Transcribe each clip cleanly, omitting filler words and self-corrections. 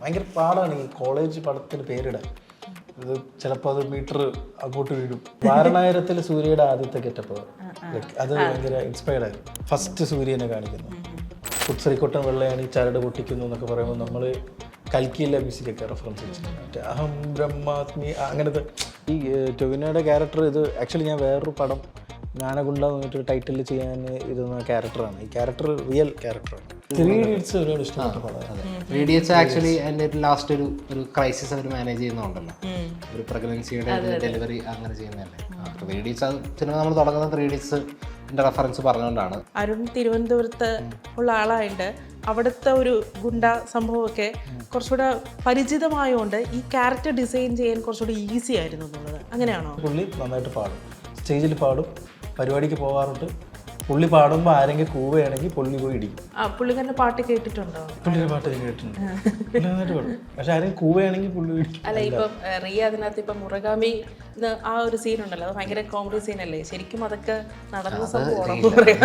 ഭയങ്കര പാടാണ് ഈ കോളേജ് പടത്തിന് പേരിടാൻ. ഇത് ചിലപ്പോൾ അത് മീറ്റർ അങ്ങോട്ട് വീഴും. വാരണായിരത്തിൽ സൂര്യയുടെ ആദ്യത്തെ ഗെറ്റപ്പ് അത് ഭയങ്കര ഇൻസ്പയർഡ് ആയിരുന്നു. ഫസ്റ്റ് സൂര്യനെ കാണിക്കുന്നു, കുത്സരിക്കൊട്ടൻ വെള്ളയാണി ചരട് പൊട്ടിക്കുന്നു എന്നൊക്കെ പറയുമ്പോൾ നമ്മൾ കൽക്കിയിലെ മ്യൂസിക്കൊക്കെ റെഫറൻസ് വെച്ചിട്ടുണ്ട്. മറ്റേ അഹം ബ്രഹ്മാത്മി അങ്ങനത്തെ ഈ ടൊവിനോയുടെ ക്യാരക്ടർ. ഇത് ആക്ച്വലി ഞാൻ വേറൊരു പടം ജ്ഞാനഗുണ്ട എന്ന് പറഞ്ഞിട്ട് ടൈറ്റിൽ ചെയ്യാൻ ഇരുന്ന ക്യാരക്ടറാണ്. ഈ ക്യാരക്ടർ റിയൽ ക്യാരക്ടറാണ്. 3 Idiots ഒരുപാട് ഇഷ്ടപ്പെട്ട പടമാണ്. 3 Idiots ആക്ച്വലി അതിൻ്റെ ലാസ്റ്റ് ഒരു ക്രൈസിസ് അവർ മാനേജ് ചെയ്യുന്നുണ്ടല്ലോ, ഒരു പ്രഗ്നൻസിയുടെ ഡെലിവറി അങ്ങനെ ചെയ്യുന്നതല്ലേ. 3 Idiots സിനിമ നമ്മൾ തുടങ്ങുന്ന 3 Idiots റെഫറൻസ് പറഞ്ഞുകൊണ്ടാണ്. അരുൺ തിരുവനന്തപുരത്ത് ഉള്ള ആളായിട്ട് അവിടുത്തെ ഒരു ഗുണ്ട സംഭവമൊക്കെ കുറച്ചുകൂടെ പരിചിതമായതുകൊണ്ട് ഈ ക്യാരക്ടർ ഡിസൈൻ ചെയ്യാൻ കുറച്ചുകൂടി ഈസി ആയിരുന്നു എന്നുള്ളത് അങ്ങനെയാണോ? പുള്ളി നന്നായിട്ട് പാടും, സ്റ്റേജിൽ പാടും, പരിപാടിക്ക് പോകാറുണ്ട്. പുള്ളി പാടുമ്പോൾ ആരെങ്കിലും കൂവുകയാണെങ്കിൽ പുള്ളി പോയി ഇടിക്കും. പുള്ളിക്കാരൻ്റെ പാട്ട് കേട്ടിട്ടുണ്ടോ? പുള്ളിയുടെ പാട്ട് ഞാൻ കേട്ടിട്ടുണ്ട്, പുള്ളി നന്നായിട്ട് പാടും. പക്ഷെ ആരെങ്കിലും കൂവുകയാണെങ്കിൽ പുള്ളി ഇടിക്കും. അല്ല, ഇപ്പം റിയ അതിനകത്ത് ഇപ്പം മുറഗാമി ആ ഒരു സീൻ ഉണ്ടല്ലോ, അത് ഭയങ്കര കോമഡി സീനല്ലേ? ശരിക്കും അതൊക്കെ നടന്ന സംഭവമാണെന്ന് പറയാം.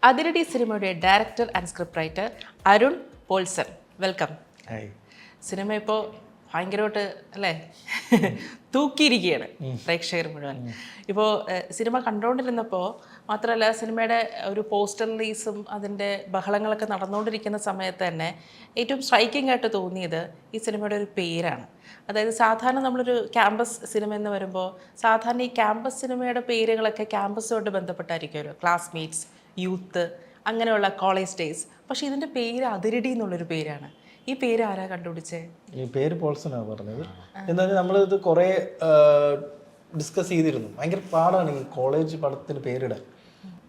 അതിരടി സിനിമയുടെ director and script writer Arun Paulson, welcome. Cinema ഇപ്പോൾ ഭയങ്കരമായിട്ട് അല്ലേ തൂക്കിയിരിക്കുകയാണ് പ്രേക്ഷകർ മുഴുവൻ. ഇപ്പോൾ സിനിമ കണ്ടുകൊണ്ടിരുന്നപ്പോൾ മാത്രമല്ല, സിനിമയുടെ ഒരു പോസ്റ്റർ റിലീസും അതിൻ്റെ ബഹളങ്ങളൊക്കെ നടന്നുകൊണ്ടിരിക്കുന്ന സമയത്ത് തന്നെ ഏറ്റവും സ്ട്രൈക്കിംഗ് ആയിട്ട് തോന്നിയത് ഈ സിനിമയുടെ ഒരു പേരാണ്. അതായത് സാധാരണ നമ്മളൊരു ക്യാമ്പസ് സിനിമ എന്ന് വരുമ്പോൾ സാധാരണ ഈ ക്യാമ്പസ് സിനിമയുടെ പേരുകളൊക്കെ ക്യാമ്പസുമായിട്ട് ബന്ധപ്പെട്ടായിരിക്കുമല്ലോ, ക്ലാസ്മേറ്റ്സ്, യൂത്ത്, അങ്ങനെയുള്ള കോളേജ് ഡേയ്സ്. പക്ഷേ ഇതിൻ്റെ പേര് അതിരടി എന്നുള്ളൊരു പേരാണ്. ഈ പേര് ആരാ കണ്ടുപിടിച്ചേ? ഈ പേര് പോൾസനാണ് പറഞ്ഞത്. എന്തായാലും നമ്മളിത് കുറേ ഡിസ്കസ് ചെയ്തിരുന്നു. ഭയങ്കര പാടാണ് ഈ കോളേജ് പടത്തിന് പേരിടാൻ.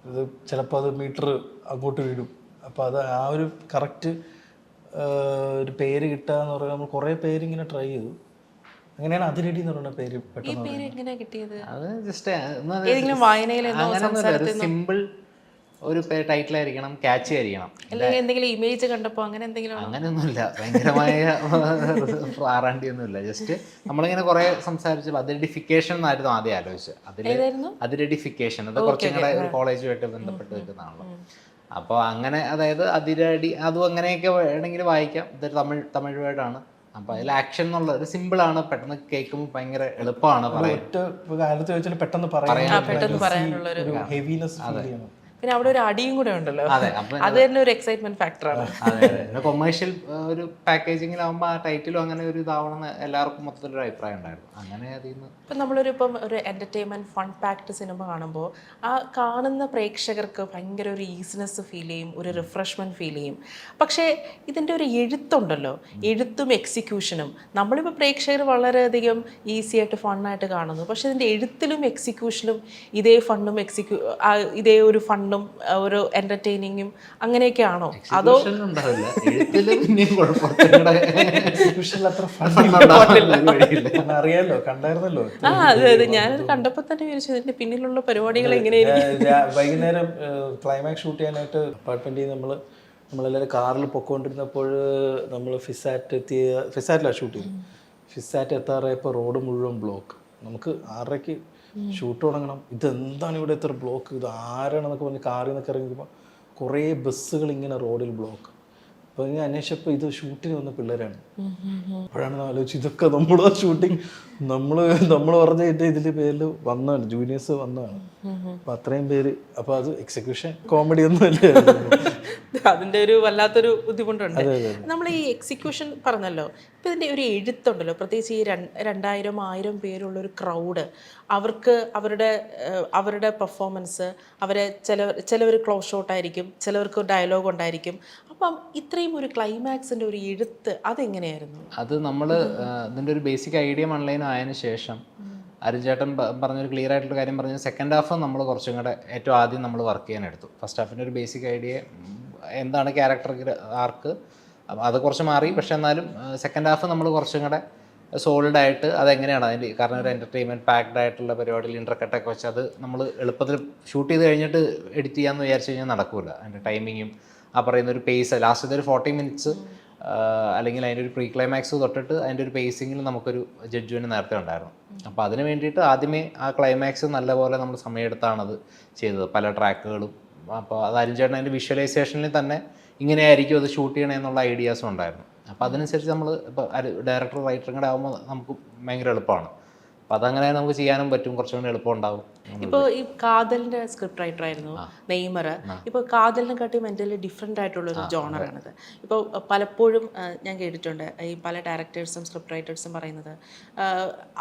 ഇത് ചിലപ്പോൾ അത് മീറ്റർ അങ്ങോട്ട് വീഴും. അപ്പോൾ അത് ആ ഒരു കറക്റ്റ് ഒരു പേര് കിട്ടുക എന്ന് പറയുമ്പോൾ നമ്മൾ കുറേ പേരിങ്ങനെ ട്രൈ ചെയ്തു. അങ്ങനെയാണ് അതിരടി എന്ന് പറയുന്ന പേര് പെട്ടെന്ന്. പേര് എങ്ങനെയാ കിട്ടിയത്? അത് ജസ്റ്റ് ഏതെങ്കിലും വായനയിൽ സിമ്പിൾ ഒരു ടൈറ്റിലായിരിക്കണം, ക്യാച്ച് ആയിരിക്കണം. അല്ലെങ്കിൽ എന്തെങ്കിലും ഇമേജ് കണ്ടപ്പോൾ അങ്ങനെ എന്തെങ്കിലും? അങ്ങനെയൊന്നുമില്ല, ഭയങ്കരമായ ആറാണ്ടിയൊന്നുമില്ല. ജസ്റ്റ് നമ്മളിങ്ങനെ കുറെ സംസാരിച്ചപ്പോൾ അതിരഡിഫിക്കേഷൻ എന്നായിരുന്നു ആദ്യം ആലോചിച്ചത്. അതിരഡിഫിക്കേഷൻ അത് കുറച്ചും കൂടെ ഒരു കോളേജുമായിട്ട് ബന്ധപ്പെട്ട് നിൽക്കുന്നതാണല്ലോ. അപ്പോൾ അങ്ങനെ, അതായത് അതിരടി അതും അങ്ങനെയൊക്കെ വേണമെങ്കിൽ വായിക്കാം. ഇതൊരു തമിഴ് വേർഡാണ്. അപ്പോൾ അതിൽ ആക്ഷൻ എന്നുള്ള ഒരു സിമ്പിളാണ്, പെട്ടെന്ന് കേൾക്കുമ്പോൾ ഭയങ്കര എളുപ്പമാണ് പറയാൻ, പെട്ടെന്ന് പറയാനുള്ളൊരു ഹെവിനെസ്. പിന്നെ അവിടെ ഒരു അടിയും കൂടെ ഉണ്ടല്ലോ, അത് തന്നെ ഒരു എക്സൈറ്റ്മെന്റ് ഫാക്ടറാണ്. അതെ, കൊമേഴ്ഷ്യൽ ഒരു പാക്കേജിങ്ങിലാവുമ്പോൾ ആ ടൈറ്റിലും അങ്ങനെ ഒരു ഇതാവണമെന്ന് എല്ലാവർക്കും മൊത്തത്തിലൊരു അഭിപ്രായം ഉണ്ടായിരുന്നു. അങ്ങനെ അതിൽ നിന്ന് ഇപ്പം ഒരു എന്റർടൈൻമെന്റ് ഫൺ പാക്ഡ് സിനിമ കാണുമ്പോൾ ആ കാണുന്ന പ്രേക്ഷകർക്ക് ഭയങ്കര ഒരു ഈസിനെസ് ഫീൽ ചെയ്യും, ഒരു റിഫ്രഷ്മെന്റ് ഫീൽ ചെയ്യും. പക്ഷേ ഇതിൻ്റെ ഒരു എഴുത്തുണ്ടല്ലോ, എഴുത്തും എക്സിക്യൂഷനും നമ്മളിപ്പോൾ പ്രേക്ഷകർ വളരെയധികം ഈസി ആയിട്ട് ഫണ്ണായിട്ട് കാണുന്നു. പക്ഷെ ഇതിൻ്റെ എഴുത്തിലും എക്സിക്യൂഷനും ഇതേ ഫണ്ണും ഇതേ ഒരു ഫണ്ണും ഒരു എന്റർടൈനിങ്ങും അങ്ങനെയൊക്കെയാണോ? അതോ അറിയാലോ, കണ്ടായിരുന്നല്ലോ. അതെ, ഞാനത് കണ്ടപ്പോൾ തന്നെ വിചാരിച്ചു ഇതിന്റെ പിന്നിലുള്ള പരിപാടികൾ എങ്ങനെയായിരിക്കും. വൈകുന്നേരം ക്ലൈമാക്സ് ഷൂട്ട് ചെയ്യാനായിട്ട് അപ്പാർട്ട്മെന്റിൽ നമ്മളെല്ലാവരും കാറിൽ പൊക്കോണ്ടിരുന്നപ്പോൾ നമ്മൾ ഫിസാറ്റിലാണ് ഷൂട്ട് ചെയ്തത്. ഫിസാറ്റ് എത്താറായപ്പോൾ റോഡ് മുഴുവൻ ബ്ലോക്ക്. നമുക്ക് 6:30 ഷൂട്ട് തുടങ്ങണം. ഇതെന്താണ് ഇവിടെ ഇത്ര ബ്ലോക്ക്, ഇത് ആരാണെന്നൊക്കെ പറഞ്ഞ് കാറിൽ നിന്നൊക്കെ ഇറങ്ങിയപ്പോൾ കുറേ ബസ്സുകൾ ഇങ്ങനെ റോഡിൽ ബ്ലോക്ക്. അപ്പോൾ ഞാൻ അന്വേഷിച്ചപ്പോൾ ഇത് ഷൂട്ടിന് വന്ന പിള്ളേരാണ്. അപ്പോഴാണ് ആലോചിച്ച് ഇതൊക്കെ നമ്മുടെ ഷൂട്ടിങ് നമ്മൾ പറഞ്ഞ ഇതിൻ്റെ പേരിൽ വന്നതാണ്, ജൂനിയേഴ്സ് വന്നതാണ്. അപ്പം അത്രയും പേര്. അപ്പോൾ അത് എക്സിക്യൂഷൻ കോമഡി ഒന്നും അല്ലേ, അതിൻ്റെ ഒരു വല്ലാത്തൊരു ബുദ്ധിമുട്ടുണ്ട്. നമ്മൾ ഈ എക്സിക്യൂഷൻ പറഞ്ഞല്ലോ, ഇപ്പം ഇതിൻ്റെ ഒരു എഴുത്തുണ്ടല്ലോ, പ്രത്യേകിച്ച് ഈ 2000-1000 പേരുള്ളൊരു ക്രൗഡ്, അവർക്ക് അവരുടെ പെർഫോമൻസ്, ചിലവർ ക്ലോസ് ഷോട്ടായിരിക്കും, ചിലവർക്ക് ഡയലോഗ് ഉണ്ടായിരിക്കും. അപ്പം ഇത്രയും ഒരു ക്ലൈമാക്സിൻ്റെ ഒരു എഴുത്ത് അതെങ്ങനെയായിരുന്നു? അത് നമ്മൾ ഇതിൻ്റെ ഒരു ബേസിക് ഐഡിയ ഓൺലൈൻ ആയതിനു ശേഷം അരുൺ ചേട്ടൻ പറഞ്ഞൊരു ക്ലിയർ ആയിട്ടുള്ള കാര്യം പറഞ്ഞു. സെക്കൻഡ് ഹാഫ് നമ്മൾ കുറച്ചും കൂടെ ഏറ്റവും ആദ്യം നമ്മൾ വർക്ക് ചെയ്യാനെടുത്തു. ഫസ്റ്റ് ഹാഫിൻ്റെ ഒരു ബേസിക് ഐഡിയ എന്താണ് ക്യാരക്ടർ ആർക്ക്, അത് കുറച്ച് മാറി. പക്ഷെ എന്നാലും സെക്കൻഡ് ഹാഫ് നമ്മൾ കുറച്ചും കൂടെ സോളിഡ് ആയിട്ട് അതെങ്ങനെയാണ് അതിൻ്റെ, കാരണം ഒരു എൻ്റർടൈൻമെൻറ്റ് പാക്ഡ് ആയിട്ടുള്ള പരിപാടിയിൽ ഇൻ്റർകട്ടൊക്കെ വെച്ച് അത് നമ്മൾ എളുപ്പത്തിൽ ഷൂട്ട് ചെയ്ത് കഴിഞ്ഞിട്ട് എഡിറ്റ് ചെയ്യാമെന്ന് വിചാരിച്ചു കഴിഞ്ഞാൽ നടക്കില്ല. അതിൻ്റെ ടൈമിങ്ങും ആ പറയുന്ന ഒരു പേസ്, ലാസ്റ്റ് ഒരു 40 മിനിറ്റ്സ് അല്ലെങ്കിൽ അതിൻ്റെ ഒരു പ്രീ ക്ലൈമാക്സ് തൊട്ടിട്ട് അതിൻ്റെ ഒരു പേസിങ്ങിൽ നമുക്കൊരു ജഡ്ജ്മെൻറ്റ് നേരത്തെ ഉണ്ടായിരുന്നു. അപ്പോൾ അതിന് വേണ്ടിയിട്ട് ആദ്യമേ ആ ക്ലൈമാക്സ് നല്ലപോലെ നമ്മൾ സമയമെടുത്താണത് ചെയ്തത്. പല ട്രാക്കുകളും അപ്പോൾ അത് അരുൺ ചേട്ടൻ അതിൻ്റെ വിഷ്വലൈസേഷനിൽ തന്നെ ഇങ്ങനെയായിരിക്കും അത് ഷൂട്ട് ചെയ്യണേ എന്നുള്ള ഐഡിയാസും ഉണ്ടായിരുന്നു. അപ്പോൾ അതനുസരിച്ച് നമ്മൾ ഇപ്പോൾ ഡയറക്ടർ റൈറ്ററും കൂടെ ആകുമ്പോൾ നമുക്ക് ഭയങ്കര എളുപ്പമാണ്. അപ്പോൾ അതങ്ങനെ നമുക്ക് ചെയ്യാനും പറ്റും, കുറച്ചും കൂടി എളുപ്പം ഉണ്ടാവും. ഇപ്പോൾ ഈ കാതലിന്റെ സ്ക്രിപ്റ്റ് റൈറ്റർ ആയിരുന്നു നെയ്മർ. ഇപ്പോൾ കാതലിനെക്കാട്ടി മെന്റലി ഡിഫറെൻ്റ് ആയിട്ടുള്ളൊരു ജോണറാണിത്. ഇപ്പോൾ പലപ്പോഴും ഞാൻ കേട്ടിട്ടുണ്ട് ഈ പല ഡയറക്ടേഴ്സും സ്ക്രിപ്റ്റ് റൈറ്റേഴ്സും പറയുന്നത്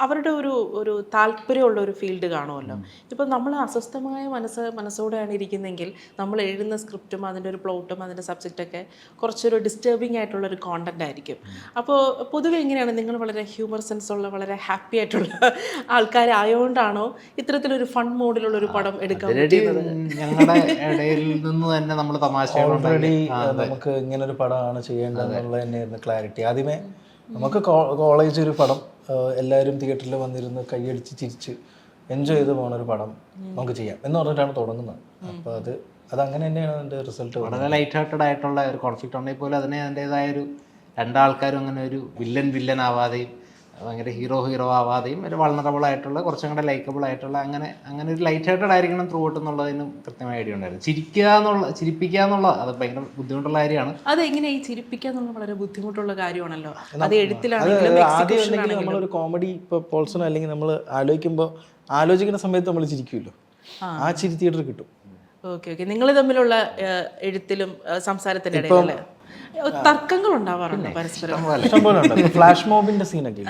അവരുടെ ഒരു താല്പര്യമുള്ള ഒരു ഫീൽഡ് കാണുമല്ലോ. ഇപ്പോൾ നമ്മൾ അസ്വസ്ഥമായ മനസ്സോടെയാണ് ഇരിക്കുന്നതെങ്കിൽ നമ്മൾ എഴുതുന്ന സ്ക്രിപ്റ്റും അതിൻ്റെ ഒരു പ്ലോട്ടും അതിൻ്റെ സബ്ജക്റ്റൊക്കെ കുറച്ചൊരു ഡിസ്റ്റർബിങ് ആയിട്ടുള്ളൊരു കോണ്ടന്റ് ആയിരിക്കും. അപ്പോൾ പൊതുവെ എങ്ങനെയാണ്, നിങ്ങൾ വളരെ ഹ്യൂമർ സെൻസ് ഉള്ള വളരെ ഹാപ്പി ആയിട്ടുള്ള ആൾക്കാരായോണ്ടാണോ ഇത്തരത്തിലൊരു ഫൺ മോഡിലുള്ള ഒരു പടം എടുക്കാൻ പറ്റുന്നത്? ഞങ്ങളുടെ ഇടയിൽ നിന്ന് തന്നെ നമ്മൾ തമാശ ഓൾറെഡി നമുക്ക് ഇങ്ങനൊരു പടമാണ് ചെയ്യേണ്ടതെന്നുള്ള തന്നെയായിരുന്നു ക്ലാരിറ്റി. ആദ്യമേ നമുക്ക് കോളേജ് ഒരു പടം എല്ലാവരും തിയേറ്ററിൽ വന്നിരുന്ന് കൈയടിച്ച് ചിരിച്ച് എൻജോയ് ചെയ്ത് പോകുന്നൊരു പടം നമുക്ക് ചെയ്യാം എന്ന് പറഞ്ഞിട്ടാണ് തുടങ്ങുന്നത്. അപ്പോൾ അതങ്ങനെ തന്നെയാണ് അതിൻ്റെ റിസൾട്ട്. വളരെ ലൈറ്റ് ഹാർട്ടഡ് ആയിട്ടുള്ള ഒരു കോൺഫ്ലിക്റ്റ് ഉണ്ടെങ്കിൽ പോലും അതിന് അതിൻ്റെതായ ഒരു രണ്ടാൾക്കാരും അങ്ങനെ ഒരു വില്ലൻ ആവാതെയും ഭയങ്കര ഹീറോ ആവാതെയും ഒരു വൾണറബിൾ ആയിട്ടുള്ള കുറച്ചും കൂടെ ലൈക്കബിൾ ആയിട്ടുള്ള അങ്ങനെ ഒരു ലൈറ്റ് ഹാർട്ടഡ് ആയിരിക്കണം ത്രൂ ഔട്ട് എന്നുള്ളതിനും കൃത്യമായ ഐഡിയ ഉണ്ടായിരുന്നു. ചിരിപ്പിക്കുക എന്നുള്ള അത് ഭയങ്കര ബുദ്ധിമുട്ടുള്ള കാര്യമാണ്. അതെങ്ങനെ ഈ ചിരിപ്പിക്കുക എന്നുള്ള വളരെ ബുദ്ധിമുട്ടുള്ള കാര്യമാണല്ലോ. അത് എഴുത്തിലാണെങ്കിലും നമ്മളൊരു കോമഡി ഇപ്പോൾ പോൾസണോ അല്ലെങ്കിൽ നമ്മൾ ആലോചിക്കുന്ന സമയത്ത് നമ്മൾ ചിരിക്കുമല്ലോ, ആ ചിരി തിയേറ്ററിൽ കിട്ടും. ഓക്കെ നിങ്ങൾ തമ്മിലുള്ള എഴുത്തിലും സംസാരത്തിന്റെ ഇടയിലല്ലേ തർക്കങ്ങൾ ഉണ്ടാവാറുണ്ട് പരസ്പരം? ഇഷ്ടംപോലെ ഉണ്ട്. ഫ്ലാഷ് മോബിന്റെ സീനൊക്കെ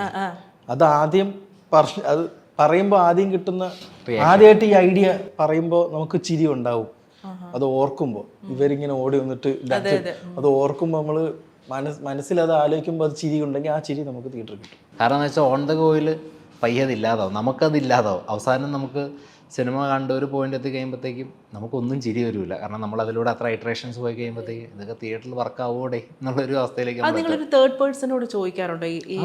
അത് ആദ്യം അത് പറയുമ്പോൾ ആദ്യം കിട്ടുന്ന ആദ്യമായിട്ട് ഈ ഐഡിയ പറയുമ്പോൾ നമുക്ക് ചിരി ഉണ്ടാവും. അത് ഓർക്കുമ്പോൾ ഇവരിങ്ങനെ ഓടി വന്നിട്ട് അത് ഓർക്കുമ്പോൾ നമ്മൾ മനസ്സിൽ അത് ആലോചിക്കുമ്പോൾ അത് ചിരി ഉണ്ടെങ്കിൽ ആ ചിരി നമുക്ക് തിയേറ്ററിൽ കിട്ടും. കാരണം എന്ന് വെച്ചാൽ ഓൺ ദ ഗോയിൽ പയ്യതില്ലാതാവും, നമുക്കതില്ലാതാവും. അവസാനം നമുക്ക് സിനിമ കണ്ട ഒരു പോയിന്റ് എത്തി കഴിയുമ്പോഴത്തേക്കും നമുക്കൊന്നും ചിരി വരില്ല. കാരണം നമ്മൾ അതിലൂടെ അത്ര ഇറ്ററേഷൻസ് പോയി കഴിയുമ്പോഴത്തേക്കും ഇതൊക്കെ തിയേറ്ററിൽ വർക്ക് ആവൂടെ എന്നുള്ളൊരു അവസ്ഥയിലേക്ക്. നിങ്ങളൊരു തേർഡ് പേഴ്സണോട് ചോദിക്കാറുണ്ടോ ഈ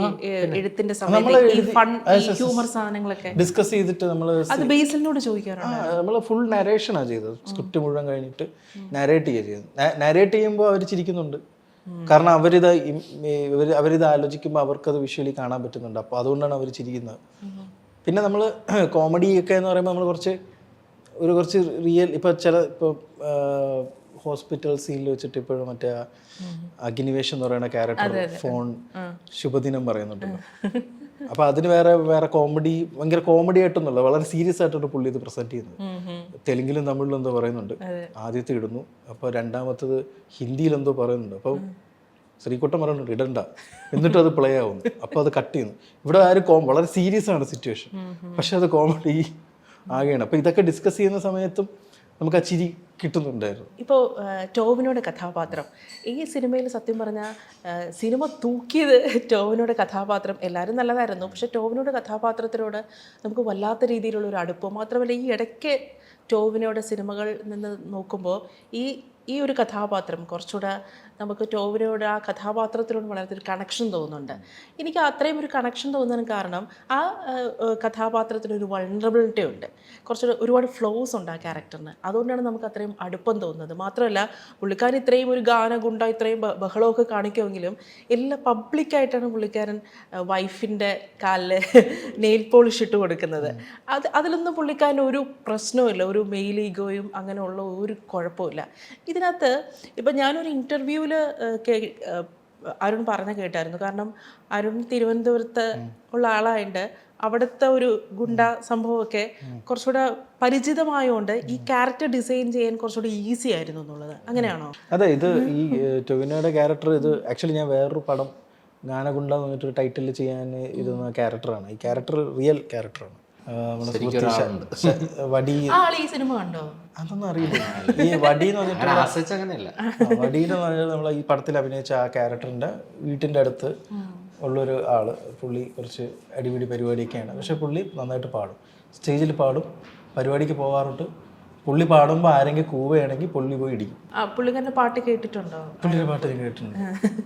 എഴുത്തിന്റെ സമയത്ത് ഹ്യൂമർ സാധനങ്ങളൊക്കെ ഡിസ്കസ് ചെയ്തിട്ട് അത് ബേസിലിനോട് ചോദിക്കാറുണ്ട്? നമ്മൾ ഫുൾ നരേഷനാണ് ചെയ്തത്. സ്ക്രിപ്റ്റ് മുഴുവൻ കഴിഞ്ഞിട്ട് നരേറ്റ് ചെയ്തത്. നരേറ്റ് ചെയ്യുമ്പോൾ അവർ ചിരിക്കുന്നുണ്ട്. കാരണം അവരിത് ആലോചിക്കുമ്പോൾ അവർക്കത് വിഷ്വലി കാണാൻ പറ്റുന്നുണ്ട്. അപ്പോൾ അതുകൊണ്ടാണ് അവർ ചിരിക്കുന്നത്. പിന്നെ നമ്മൾ കോമഡിയൊക്കെ എന്ന് പറയുമ്പോൾ നമ്മൾ കുറച്ച് റിയൽ ഇപ്പോൾ ഹോസ്പിറ്റൽ സീനിൽ വെച്ചിട്ട് ഇപ്പോഴും മറ്റേ അഗ്നിവേശ് എന്ന് പറയുന്ന ക്യാരക്ടർ ഫോൺ ശുഭദിനം പറയുന്നുണ്ടല്ലോ. അപ്പോൾ അതിന് വേറെ കോമഡി, ഭയങ്കര കോമഡി ആയിട്ടൊന്നുമല്ല, വളരെ സീരിയസ് ആയിട്ടൊരു പുള്ളി ഇത് പ്രസന്റ് ചെയ്യുന്നത്. തെലുങ്കിലും തമിഴിലും എന്തോ പറയുന്നുണ്ട്, ആദ്യത്തെ ഇടുന്നു. അപ്പോൾ രണ്ടാമത്തത് ഹിന്ദിയിൽ എന്തോ പറയുന്നുണ്ട്. അപ്പോൾ ശ്രീകുട്ടൻ പറയുന്നുണ്ട് ഇടണ്ട, എന്നിട്ടും അത് പ്ലേ ആവുന്നു. അപ്പോൾ അത് കട്ട് ചെയ്യുന്നു. ഇവിടെ വളരെ സീരിയസ് ആണ് സിറ്റുവേഷൻ, പക്ഷെ അത് കോമഡി ആകെയാണ്. അപ്പോൾ ഇതൊക്കെ ഡിസ്കസ് ചെയ്യുന്ന സമയത്തും നമുക്ക് ആ ചിരി കിട്ടുന്നുണ്ടായിരുന്നു. ഇപ്പോൾ ടോവിനോയുടെ കഥാപാത്രം ഈ സിനിമയിൽ സത്യം പറഞ്ഞാൽ സിനിമ തൂക്കിയത് ടോവിനോയുടെ കഥാപാത്രം എല്ലാവരും നല്ലതായിരുന്നു. പക്ഷെ ടോവിനോയുടെ കഥാപാത്രത്തിനോട് നമുക്ക് വല്ലാത്ത രീതിയിലുള്ള ഒരു അടുപ്പം, മാത്രമല്ല ഈ ഇടയ്ക്ക് ടോവിനോയുടെ സിനിമകളിൽ നിന്ന് നോക്കുമ്പോൾ ഈ ഒരു കഥാപാത്രം കുറച്ചുകൂടെ നമുക്ക് ടോവിനോട് ആ കഥാപാത്രത്തിനോട് വളരെയൊരു കണക്ഷൻ തോന്നുന്നുണ്ട്. എനിക്ക് അത്രയും ഒരു കണക്ഷൻ തോന്നാൻ കാരണം ആ കഥാപാത്രത്തിനൊരു വൾണറബിലിറ്റി ഉണ്ട്, കുറച്ചുകൂടെ ഒരുപാട് ഫ്ലോസ് ഉണ്ട് ആ ക്യാരക്ടറിന്. അതുകൊണ്ടാണ് നമുക്ക് അത്രയും അടുപ്പം തോന്നുന്നത്. മാത്രമല്ല പുള്ളിക്കാരൻ ഇത്രയും ഒരു ഗാനഗുണ്ട ഇത്രയും ബഹളമൊക്കെ കാണിക്കുമെങ്കിലും എല്ലാം പബ്ലിക്കായിട്ടാണ് പുള്ളിക്കാരൻ വൈഫിൻ്റെ കാലിൽ നെയിൽ പോളിഷ് ഇട്ട് കൊടുക്കുന്നത്. അതിലൊന്നും പുള്ളിക്കാരൻ ഒരു പ്രശ്നവുമില്ല, ഒരു മെയിൽ ഈഗോയും അങ്ങനെയുള്ള ഒരു കുഴപ്പമില്ല. ഇതിനകത്ത് ഇപ്പം ഞാനൊരു ഇൻ്റർവ്യൂവിൽ അരുൺ പറഞ്ഞ കേട്ടായിരുന്നു. കാരണം അരുൺ തിരുവനന്തപുരത്ത് ഉള്ള ആളായതുകൊണ്ട് അവിടുത്തെ ഒരു ഗുണ്ട സംഭവമൊക്കെ കുറച്ചുകൂടെ പരിചിതമായതുകൊണ്ട് ഈ ക്യാരക്ടർ ഡിസൈൻ ചെയ്യാൻ കുറച്ചുകൂടി ഈസി ആയിരുന്നു എന്നുള്ളത്. അങ്ങനെയാണോ? അതെ, ഇത് ഈ ടൊവിനോയുടെ ക്യാരക്ടർ ഇത് ആക്ച്വലി ഞാൻ വേറൊരു പടം ഗാനഗുണ്ട എന്ന് പറഞ്ഞിട്ടൊരു ടൈറ്റിൽ ചെയ്യാൻ ഇരുന്ന ക്യാരക്ടറാണ്. ഈ ക്യാരക്ടർ റിയൽ ക്യാരക്ടറാണ്. വടി സിനിമ കണ്ടോ? അതൊന്നും അറിയില്ല. ഈ വടി എന്ന് പറഞ്ഞിട്ട് വടിന്ന് പറഞ്ഞാൽ നമ്മൾ ഈ പടത്തിൽ അഭിനയിച്ച ആ ക്യാരക്ടറിന്റെ വീട്ടിന്റെ അടുത്ത് ഉള്ളൊരു ആള്. പുള്ളി കുറച്ച് അടിപിടി പരിപാടിയൊക്കെയാണ്, പക്ഷെ പുള്ളി നന്നായിട്ട് പാടും, സ്റ്റേജിൽ പാടും, പരിപാടിക്ക് പോകാറുണ്ട്. പുള്ളി പാടുമ്പോൾ ആരെങ്കിലും കൂവുകയാണെങ്കിൽ പുള്ളി പോയി ഇടിക്കും. പുള്ളിക്കാരൻ്റെ പാട്ട് കേട്ടിട്ടുണ്ടോ? പുള്ളിയുടെ പാട്ട് ഞാൻ കേട്ടിട്ടുണ്ട്,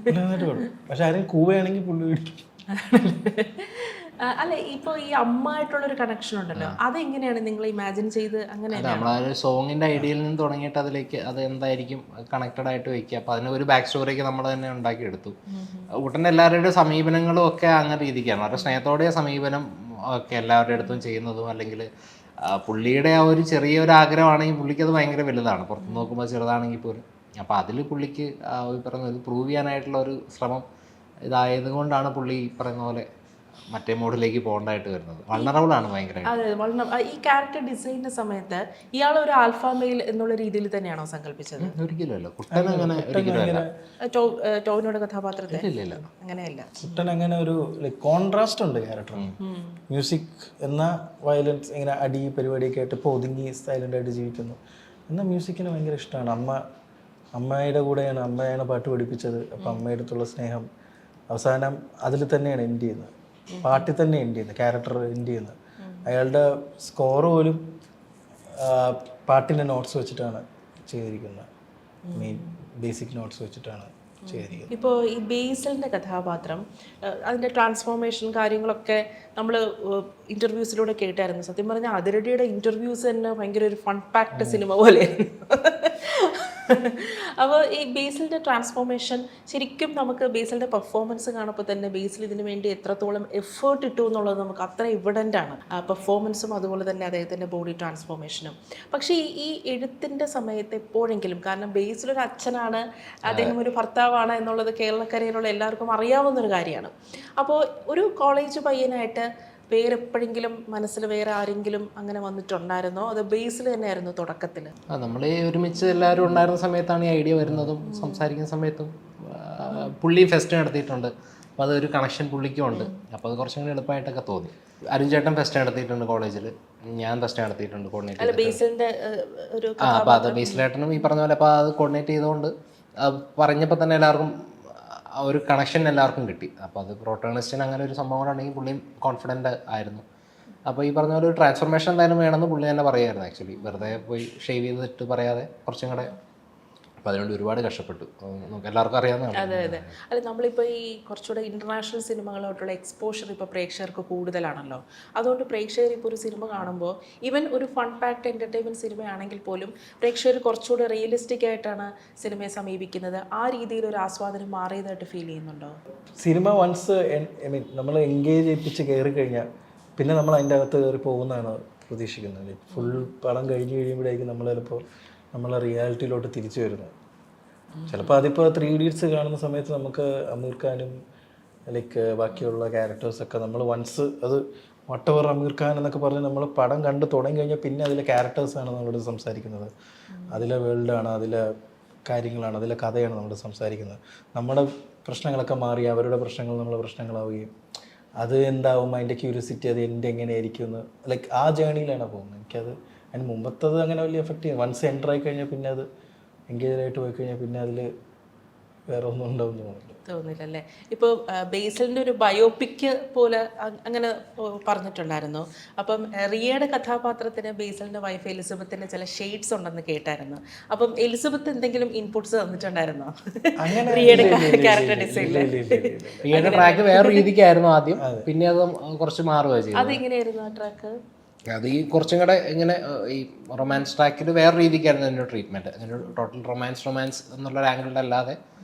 പുള്ളി നന്നായിട്ട് പാടും. പക്ഷെ ആരെങ്കിലും കൂവുകയാണെങ്കിൽ പുള്ളി ഇടിക്കും. അല്ല, ഇപ്പൊ ഈ അമ്മയായിട്ടുള്ളൊരു കണക്ഷൻ ഉണ്ടല്ലോ, അതെങ്ങനെയാണ് നിങ്ങൾ ഇമാജിൻ ചെയ്ത്? അങ്ങനെ നമ്മളൊരു സോങ്ങിന്റെ ഐഡിയയിൽ നിന്ന് തുടങ്ങിയിട്ട് അതിലേക്ക് അത് എന്തായിരിക്കും കണക്റ്റഡ് ആയിട്ട് വെക്കുക. അപ്പൊ അതിന് ഒരു ബാക്ക് സ്റ്റോറിയൊക്കെ നമ്മൾ തന്നെ ഉണ്ടാക്കിയെടുത്തു. ഉടനെ എല്ലാവരുടെ സമീപനങ്ങളും ഒക്കെ അങ്ങനെ രീതിക്കാണ്. വളരെ സ്നേഹത്തോടെ സമീപനം ഒക്കെ എല്ലാവരുടെ അടുത്തും ചെയ്യുന്നതും അല്ലെങ്കിൽ പുള്ളിയുടെ ആ ഒരു ചെറിയൊരു ആഗ്രഹമാണെങ്കിൽ പുള്ളിക്ക് അത് ഭയങ്കര വലുതാണ്, പുറത്ത് നോക്കുമ്പോൾ ചെറുതാണെങ്കിൽ പോലും. അപ്പോൾ അതിൽ പുള്ളിക്ക് ഈ പറയുന്നത് ഇത് പ്രൂവ് ചെയ്യാനായിട്ടുള്ള ഒരു ശ്രമം ഇതായത് കൊണ്ടാണ് പുള്ളി ഈ പറയുന്ന പോലെ മറ്റേ മോഡിലേക്ക് പോകേണ്ടതായിട്ട് വരുന്നത്. വൾണറബിൾ ആണ് ഭയങ്കരമായിട്ട്. അതെ, വളരെ. ഈ ക്യാരക്ടർ ഡിസൈനിന്റെ സമയത്ത് ഇയാൾ ഒരു ആൽഫാ മെയിൽ എന്നുള്ള രീതിയിൽ തന്നെയാണോ സങ്കല്പിച്ചത്? ഒരിക്കലും അല്ല, കുട്ടൻ അങ്ങനെ ഒരിക്കലും അല്ല. ടോവിനോയുടെ കഥാപാത്രത്തെ ഇല്ല അങ്ങനെയല്ല. കുട്ടൻ അങ്ങനെ ഒരു കോൺട്രാസ്റ്റ് ഉണ്ട് ക്യാരക്ടർ. മ്യൂസിക് എന്ന വയലൻസ് ഇങ്ങനെ അടി പരിപാടിയൊക്കെ ആയിട്ട് ഇപ്പോൾ ഒതുങ്ങി സൈലൻ്റ് ആയിട്ട് ജീവിക്കുന്നു. എന്നാൽ മ്യൂസിക്കിന് ഭയങ്കര ഇഷ്ടമാണ്. അമ്മയുടെ കൂടെയാണ്, അമ്മയാണ് പാട്ട് പഠിപ്പിച്ചത്. അപ്പം അമ്മയുടെ അടുത്തുള്ള സ്നേഹം അവസാനം അതിൽ തന്നെയാണ് എൻഡ് ചെയ്യുന്നത്, പാട്ടിൽ തന്നെ എൻഡ് ചെയ്യുന്നത്, ക്യാരക്ടർ എൻഡ് ചെയ്യുന്നത്. അയാളുടെ സ്കോർ പോലും പാട്ടിൻ്റെ നോട്ട്സ് വെച്ചിട്ടാണ് ചെയ്തിരിക്കുന്നത്, മെയിൻ ബേസിക് നോട്ട്സ് വെച്ചിട്ടാണ് ചെയ്തിരിക്കുന്നത്. ഇപ്പോൾ ഈ ബേസിലിൻ്റെ കഥാപാത്രം അതിൻ്റെ ട്രാൻസ്ഫോർമേഷൻ കാര്യങ്ങളൊക്കെ നമ്മൾ ഇൻ്റർവ്യൂസിലൂടെ കേട്ടായിരുന്നു. സത്യം പറഞ്ഞാൽ അതിരടിയുടെ ഇൻ്റർവ്യൂസ് തന്നെ ഭയങ്കര ഒരു ഫൺ പാക്ട് സിനിമ പോലെയായിരുന്നു. അപ്പോൾ ഈ ബേസിലിൻ്റെ ട്രാൻസ്ഫോർമേഷൻ ശരിക്കും നമുക്ക് ബേസിലിൻ്റെ പെർഫോമൻസ് കാണുമ്പോൾ തന്നെ ബേസിൽ ഇതിനു വേണ്ടി എത്രത്തോളം എഫേർട്ട് ഇട്ടു എന്നുള്ളത് നമുക്ക് അത്ര എവിഡൻ്റ് ആണ്. പെർഫോമൻസും അതുപോലെ തന്നെ അദ്ദേഹത്തിൻ്റെ ബോഡി ട്രാൻസ്ഫോർമേഷനും. പക്ഷേ ഈ എഴുത്തിൻ്റെ സമയത്ത് എപ്പോഴെങ്കിലും, കാരണം ബേസിലൊരു അച്ഛനാണ്, അദ്ദേഹം ഒരു ഭർത്താവാണ് എന്നുള്ളത് കേരളക്കരയിലുള്ള എല്ലാവർക്കും അറിയാവുന്നൊരു കാര്യമാണ്. അപ്പോൾ ഒരു കോളേജ് പയ്യനായിട്ട് വേറെപ്പോഴെങ്കിലും മനസ്സിൽ വേറെ ആരെങ്കിലും അങ്ങനെ വന്നിട്ടുണ്ടായിരുന്നോ? അത് ബേസിൽ തന്നെയായിരുന്നു തുടക്കത്തിൽ? നമ്മൾ ഒരുമിച്ച് എല്ലാവരും ഉണ്ടായിരുന്ന സമയത്താണ് ഈ ഐഡിയ വരുന്നതും സംസാരിക്കുന്ന സമയത്തും. പുള്ളി ഫെസ്റ്റ് നടത്തിയിട്ടുണ്ട്, അപ്പോൾ അതൊരു കണക്ഷൻ പുള്ളിക്കും ഉണ്ട്. അപ്പോൾ അത് കുറച്ചും കൂടി എളുപ്പമായിട്ടൊക്കെ തോന്നി. അരുൺ ചേട്ടൻ ഫെസ്റ്റ് നടത്തിയിട്ടുണ്ട് കോളേജിൽ, ഞാൻ ഫെസ്റ്റ് നടത്തിയിട്ടുണ്ട് കോർഡിനേറ്റ് ബേസിലിൻ്റെ ഒരു. അപ്പോൾ അത് ബേസിലേട്ടനും ഈ പറഞ്ഞ പോലെ അപ്പോൾ അത് കോർഡിനേറ്റ് ചെയ്തുകൊണ്ട് പറഞ്ഞപ്പോൾ തന്നെ എല്ലാവർക്കും ഒരു കണക്ഷൻ എല്ലാവർക്കും കിട്ടി. അപ്പോൾ അത് പ്രോട്ടോണിസ്റ്റിന് അങ്ങനെ ഒരു സംഭവം ഉണ്ടെങ്കിൽ പുള്ളിയും കോൺഫിഡൻ്റ് ആയിരുന്നു. അപ്പോൾ ഈ പറഞ്ഞ പോലെ ഒരു ട്രാൻസ്ഫോർമേഷൻ എന്തായാലും വേണമെന്ന് പുള്ളി തന്നെ പറയുമായിരുന്നു. ആക്ച്വലി വെറുതെ പോയി ഷേവ് ചെയ്തിട്ട് പറയാതെ കുറച്ചും കൂടെ. അപ്പോൾ അതിനുവേണ്ടി ഒരുപാട് കഷ്ടപ്പെട്ടു, നമുക്ക് എല്ലാവർക്കും അറിയാവുന്നതാണ്. അതെ അതെ. അല്ല, നമ്മളിപ്പോൾ ഈ കുറച്ചുകൂടെ ഇൻ്റർനാഷണൽ സിനിമകളോട്ടുള്ള എക്സ്പോഷർ ഇപ്പോൾ പ്രേക്ഷകർക്ക് കൂടുതലാണല്ലോ. അതുകൊണ്ട് പ്രേക്ഷകർ ഇപ്പോൾ ഒരു സിനിമ കാണുമ്പോൾ ഈവൻ ഒരു ഫൺ പാക്ട് എൻ്റർടൈൻമെൻറ്റ് സിനിമയാണെങ്കിൽ പോലും പ്രേക്ഷകർ കുറച്ചുകൂടെ റിയലിസ്റ്റിക് ആയിട്ടാണ് സിനിമയെ സമീപിക്കുന്നത്. ആ രീതിയിൽ ഒരു ആസ്വാദനം മാറിയതായിട്ട് ഫീൽ ചെയ്യുന്നുണ്ടോ? സിനിമ വൺസ് നമ്മൾ എൻഗേജ് ചെയ്യിപ്പിച്ച് കയറി കഴിഞ്ഞാൽ പിന്നെ നമ്മൾ അതിൻ്റെ അകത്ത് കയറി പോകുന്നതാണ് പ്രതീക്ഷിക്കുന്നത്. ഫുൾ പടം കഴിഞ്ഞ് കഴിയുമ്പോഴേക്കും നമ്മൾ ചിലപ്പോൾ നമ്മളെ റിയാലിറ്റിയിലോട്ട് തിരിച്ചു വരുന്നത്. ചിലപ്പോൾ അതിപ്പോൾ 3 Idiots കാണുന്ന സമയത്ത് നമുക്ക് അമീർ ഖാനും ലൈക്ക് ബാക്കിയുള്ള ക്യാരക്ടേഴ്സൊക്കെ നമ്മൾ വൺസ് അത് വട്ടവർ അമീർ ഖാൻ എന്നൊക്കെ പറഞ്ഞ് നമ്മൾ പടം കണ്ട് തുടങ്ങി കഴിഞ്ഞാൽ പിന്നെ അതിലെ ക്യാരക്ടേഴ്സാണ് നമ്മളോട് സംസാരിക്കുന്നത്, അതിലെ വേൾഡാണ്, അതിലെ കാര്യങ്ങളാണ്, അതിലെ കഥയാണ് നമ്മൾ സംസാരിക്കുന്നത്. നമ്മുടെ പ്രശ്നങ്ങളൊക്കെ മാറി അവരുടെ പ്രശ്നങ്ങൾ നമ്മളെ പ്രശ്നങ്ങളാവുകയും അത് എന്താവും, അതിൻ്റെ ക്യൂരിയോസിറ്റി അത് എൻ്റെ എങ്ങനെയായിരിക്കും എന്ന് ലൈക്ക് ആ ജേണിയിലാണ് പോകുന്നത്. എനിക്കത് അതിന് മുമ്പത്തത് അങ്ങനെ വലിയ എഫക്റ്റ് ചെയ്യും. വൺസ് എൻ്റർ ആയി കഴിഞ്ഞാൽ പിന്നെ അത് എൻഗേജായിട്ട് പോയി കഴിഞ്ഞാൽ പിന്നെ അതിൽ വേറെ ഒന്നും ഉണ്ടാവും തോന്നില്ലല്ലേ? ഇപ്പോൾ ബേസിലിൻ്റെ ഒരു ബയോപിക്ക് പോലെ അങ്ങനെ പറഞ്ഞിട്ടുണ്ടായിരുന്നു. അപ്പം റിയയുടെ കഥാപാത്രത്തിന് ബേസിലിൻ്റെ വൈഫ് എലിസബത്തിന് ചില ഷെയ്ഡ്സ് ഉണ്ടെന്ന് കേട്ടായിരുന്നു. അപ്പം എലിസബത്ത് എന്തെങ്കിലും ഇൻപുട്സ് തന്നിട്ടുണ്ടായിരുന്നോ റിയയുടെ ക്യാരക്ടർ ഡിസൈനിൽ? റിയയുടെ ട്രാക്ക് വേറെ രീതിക്കായിരുന്നു ആദ്യം, പിന്നെ അത് കുറച്ച് മാറുക ചെയ്തു. അതെങ്ങനെയായിരുന്നു ആ ട്രാക്ക്? അത് ഈ കുറച്ചും കൂടെ ഇങ്ങനെ ഈ റൊമാൻസ് ട്രാക്കിൽ വേറെ രീതിക്കായിരുന്നു അതിൻ്റെ ട്രീറ്റ്മെൻറ്റ്. അങ്ങനെ ടോട്ടൽ റൊമാൻസ് എന്നുള്ള ആംഗിളിലല്ലാതെ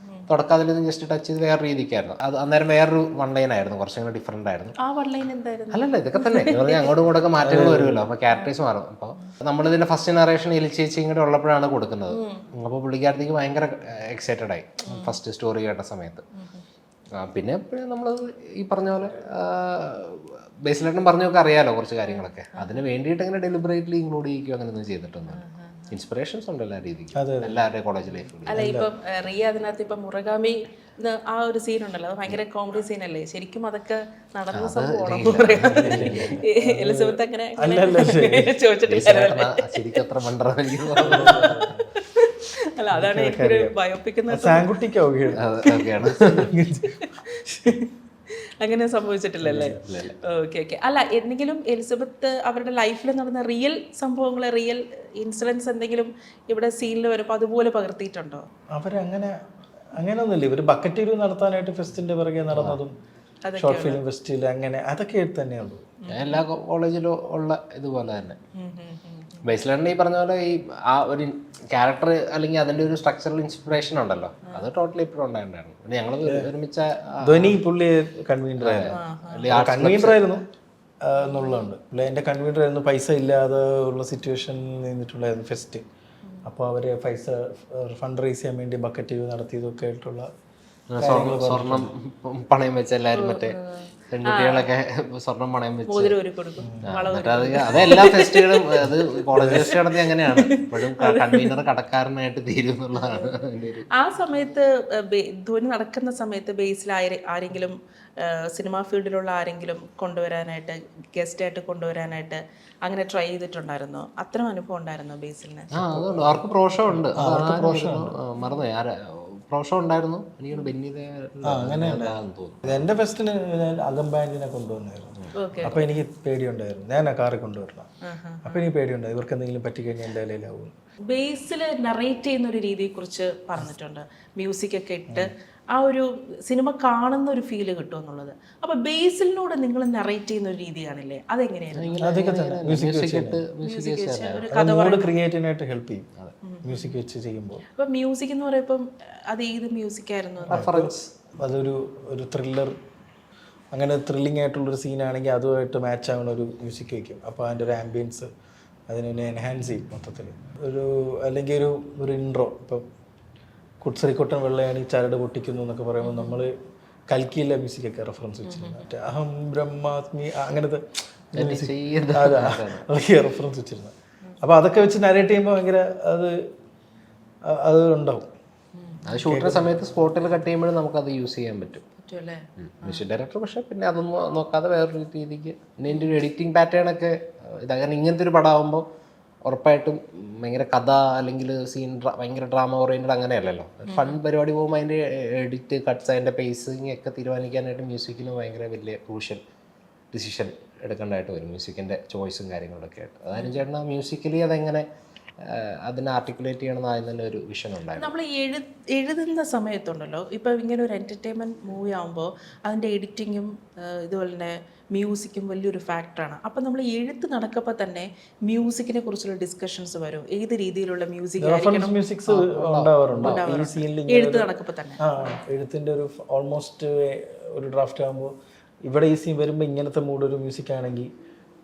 തുടക്കത്തിൽ നിന്ന് ജസ്റ്റ് ടച്ച് ചെയ്ത് വേറെ രീതിക്കായിരുന്നു. അത് അന്നേരം വേറൊരു വൺ ലൈൻ ആയിരുന്നു, കുറച്ചും കൂടെ ഡിഫറെൻ്റ് ആയിരുന്നു. ആ വൺ ലൈൻ എന്തായിരുന്നു? അല്ലല്ല, ഇതൊക്കെ തന്നെ അങ്ങോട്ടും ഇങ്ങോട്ടൊക്കെ മാറ്റങ്ങൾ വരുമല്ലോ, അപ്പോൾ ക്യാരക്ടേഴ്സ് മാറും. അപ്പോൾ നമ്മളിതിൻ്റെ ഫസ്റ്റ് നറേഷൻ എലിച്ചേച്ചിയും കൂടെ ഉള്ളപ്പോഴാണ് കൊടുക്കുന്നത്. അപ്പോൾ പുള്ളിക്കാരത്തേക്ക് ഭയങ്കര എക്സൈറ്റഡ് ആയി ഫസ്റ്റ് സ്റ്റോറി കേട്ട സമയത്ത്. പിന്നെ നമ്മൾ ഈ പറഞ്ഞ പോലെ ബേസിലേട്ടൻ പറഞ്ഞൊക്കെ അറിയാലോ കുറച്ച് കാര്യങ്ങളൊക്കെ. അതിന് വേണ്ടിയിട്ട് ഇങ്ങനെ ഡെലിബറേറ്റ്ലി ഇൻക്ലൂഡ് ചെയ്യുകയോ അങ്ങനെയൊന്നും ചെയ്തിട്ടൊന്നും. ഇൻസ്പിറേഷൻസ് ഉണ്ട് എല്ലാ രീതിക്കും, എല്ലാവരുടെയും കോളേജ് ലൈഫിൽ. അല്ല, ഇപ്പം റിയ അതിനകത്ത് ഇപ്പം മുറഗാമി ആ ഒരു സീൻ ഉണ്ടല്ലോ, അത് ഭയങ്കര കോമഡി സീനല്ലേ? ശരിക്കും അതൊക്കെ നടന്ന സംഭവമാണോ? എലിസബത്ത് അങ്ങനെ ചോദിച്ചിട്ടില്ല. ശരിക്കും അത്ര മണ്ടറായിരിക്കും. അല്ല, അതാണ് എനിക്കൊരു ബയോപിക്കുന്ന അങ്ങനെ സംഭവിച്ചിട്ടില്ലല്ലേ? Okay okay. അല്ല, എന്തെങ്കിലും എലിസബത്ത് അവരുടെ ലൈഫിൽ നടന്ന റിയൽ സംഭവങ്ങൾ, റിയൽ ഇൻസിഡൻസ് എന്തെങ്കിലും ഇവിടെ സീനിൽ വരുമ്പോൾ അതുപോലെ പകർത്തിയിട്ടുണ്ടോ? അങ്ങനെയൊന്നുമില്ല. ഇവർ ബക്കറ്റ് നടത്താനായിട്ട് ഫെസ്റ്റിന്റെ പിറകെ നടന്നതും ഷോർട്ട് ഫിലിം ഫെസ്റ്റിൽ അങ്ങനെ അതൊക്കെ തന്നെയുള്ളൂ. എല്ലാ കോളേജിലും ഉള്ള ഇതുപോലെ തന്നെ. ബേസിലേട്ടൻ ഈ പറഞ്ഞ പോലെ ഈ ആ ഒരു ക്യാരക്ടർ അല്ലെങ്കിൽ അതിന്റെ ഒരു സ്ട്രക്ചറൽ ഇൻസ്പിറേഷൻ ഉണ്ടല്ലോ, അത് ടോട്ടലി ഇപ്പോഴും ഉണ്ടായിരുന്നു. പിന്നെ ഞങ്ങൾ ഒരുമിച്ച ധ്വനി പുള്ളി കൺവീനർ ആയിരുന്നു. എന്നുള്ളതുണ്ട്. പുള്ളി എൻ്റെ കൺവീനർ ആയിരുന്നു. പൈസ ഇല്ലാതെ ഉള്ള സിറ്റുവേഷൻ നിന്നിട്ടുണ്ടായിരുന്നു ഫെസ്റ്റ്. അപ്പോൾ അവർ പൈസ ഫണ്ട് റേസ് ചെയ്യാൻ വേണ്ടി ബക്കറ്റ് നടത്തിയതൊക്കെ ആയിട്ടുള്ള സ്വർണം പണയം വെച്ച് എല്ലാവരും മറ്റേ പെൺകുട്ടികളൊക്കെ സ്വർണം പണയം വെച്ച് മോതിരം ഒരു കൊടുക്കും. അത് എല്ലാ ഫെസ്റ്റുകളും അത് കോളേജ് ഫെസ്റ്റ് നടത്തി അങ്ങനെയാണ്. ഇപ്പോഴും കൺവീനർ കടക്കാരനായിട്ട് തീരും എന്നുള്ളതാണ് അതിൻ്റെ ഒരു. ആ സമയത്ത് ധോനി നടക്കുന്ന സമയത്ത് ബേസിൽ ആരെങ്കിലും സിനിമാ ഫീൽഡിലുള്ള ആരെങ്കിലും കൊണ്ടുവരാനായിട്ട് ഗസ്റ്റായിട്ട് കൊണ്ടുവരാനായിട്ട് അങ്ങനെ ട്രൈ ചെയ്തിട്ടുണ്ടായിരുന്നോ? അത്തരം അനുഭവം ഉണ്ടായിരുന്നോ ബേസിലിന്? അതുകൊണ്ട് അവർക്ക് പ്രോഷോ ഉണ്ട്. മറന്നുപോയി ആരാ പ്രോഷോ ഉണ്ടായിരുന്നു. എനിക്ക് തോന്നുന്നു എൻ്റെ ഫെസ്റ്റിന് ഞാൻ അകംബാൻഡിനെ കൊണ്ടുവന്നായിരുന്നു. അപ്പോൾ എനിക്ക് പേടിയുണ്ടായിരുന്നു, ഞാൻ ആ കാറിൽ കൊണ്ടുവരണം. അപ്പോൾ എനിക്ക് പേടിയുണ്ടായി ഇവർക്ക് എന്തെങ്കിലും പറ്റിക്കഴിഞ്ഞാൽ എൻ്റെ ഇലയിലാവും. ബേസിൽ നറേറ്റ് ചെയ്യുന്ന ഒരു രീതിയെക്കുറിച്ച് പറഞ്ഞിട്ടുണ്ട്. മ്യൂസിക് ഒക്കെ ഇട്ട് ആ ഒരു സിനിമ കാണുന്ന ഒരു ഫീല് കിട്ടും എന്നുള്ളത്. അപ്പോൾ ബേസിലിനോട് നിങ്ങൾ നറേറ്റ് ചെയ്യുന്ന ഒരു രീതിയാണല്ലേ, അതെങ്ങനെയായിരുന്നു? അതൊക്കെ തന്നെ മ്യൂസിക് ക്രിയേറ്റീവായിട്ട് ഹെൽപ്പ് ചെയ്യും മ്യൂസിക് വെച്ച് ചെയ്യുമ്പോൾ. അപ്പോൾ മ്യൂസിക് എന്ന് പറയുമ്പം അത് ഏത് മ്യൂസിക് ആയിരുന്നു? ഒരു ത്രില്ലർ, അങ്ങനെ ത്രില്ലിംഗ് ആയിട്ടുള്ളൊരു സീനാണെങ്കിൽ അതുമായിട്ട് മാച്ച് ആവുന്ന ഒരു മ്യൂസിക് വയ്ക്കും. അപ്പോൾ അതിൻ്റെ ഒരു ആംബിയൻസ് അതിനെ എൻഹാൻസ് ചെയ്യും മൊത്തത്തിൽ. അല്ലെങ്കിൽ ഒരു ഇൻട്രോ, ഇപ്പം കുട്സറിക്കൊട്ടൻ വെള്ളയാണി ചരട് പൊട്ടിക്കുന്നു എന്നൊക്കെ പറയുമ്പോൾ നമ്മൾ കൽക്കിയിലെ മ്യൂസിക്കൊക്കെ റെഫറൻസ് വെച്ചിരുന്നു. മറ്റേ അഹം ബ്രഹ്മാസ്മി അങ്ങനത്തെ അതൊക്കെ റെഫറൻസ് വെച്ചിരുന്നു. അപ്പോൾ അതൊക്കെ വെച്ച് നരേറ്റ് ചെയ്യുമ്പോൾ ഭയങ്കര അത് ഉണ്ടാവും. അത് ഷൂട്ടിന്റെ സമയത്ത് സ്പോട്ടിൽ കട്ട് ചെയ്യുമ്പോഴും നമുക്കത് യൂസ് ചെയ്യാൻ പറ്റും. മ്യൂസിക് ഡയറക്ടർ പക്ഷേ പിന്നെ അതൊന്നും നോക്കാതെ വേറൊരു രീതിക്ക് പിന്നെ എൻ്റെ ഒരു എഡിറ്റിംഗ് പാറ്റേൺ ഒക്കെ ഇതങ്ങനെ ഇങ്ങനത്തെ ഒരു പടമാകുമ്പോൾ ഉറപ്പായിട്ടും ഭയങ്കര കഥ അല്ലെങ്കിൽ സീൻ ഭയങ്കര ഡ്രാമ ഓറിയൻറ്റഡ് അങ്ങനെയല്ലല്ലോ. ഫൺ പരിപാടി പോകുമ്പോൾ അതിൻ്റെ എഡിറ്റ് കട്ട്സ് അതിൻ്റെ പേസിങ് ഒക്കെ തീരുമാനിക്കാനായിട്ട് മ്യൂസിക്കിന് ഭയങ്കര വലിയ ക്രൂഷ്യൽ ഡിസിഷൻ എടുക്കേണ്ടതായിട്ട് വരും. മ്യൂസിക്കിൻ്റെ ചോയ്സും കാര്യങ്ങളൊക്കെ ആയിട്ട് അതായത് ചേട്ടൻ ആ മ്യൂസിക്കലി അതെങ്ങനെ അതിനെ ആർട്ടിക്കുലേറ്റ് ചെയ്യണമെന്ന് ആദ്യം തന്നെ ഒരു വിഷൻ ഉണ്ടായിരുന്നു. നമ്മൾ എഴുതുന്ന സമയത്തുണ്ടല്ലോ, ഇപ്പോൾ ഇങ്ങനെ ഒരു എൻ്റർടൈൻമെൻറ്റ് മൂവി ആകുമ്പോൾ അതിൻ്റെ എഡിറ്റിങ്ങും ഇതുപോലെ തന്നെ മ്യൂസിക്കും വലിയൊരു ഫാക്ടറാണ്. അപ്പം നമ്മൾ എഴുത്ത് നടക്കുമ്പോൾ തന്നെ മ്യൂസിക്കിനെ കുറിച്ചുള്ള ഡിസ്കഷൻസ് വരും. ഏത് രീതിയിലുള്ള മ്യൂസിക് എഴുത്ത് നടക്കുമ്പോൾ തന്നെ എഴുത്തിൻ്റെ ഒരു ഓൾമോസ്റ്റ് ഒരു ഡ്രാഫ്റ്റ് ആകുമ്പോൾ ഇവിടെ ഈ സീൻ വരുമ്പോൾ ഇങ്ങനത്തെ മൂഡ് ഒരു മ്യൂസിക് ആണെങ്കിൽ,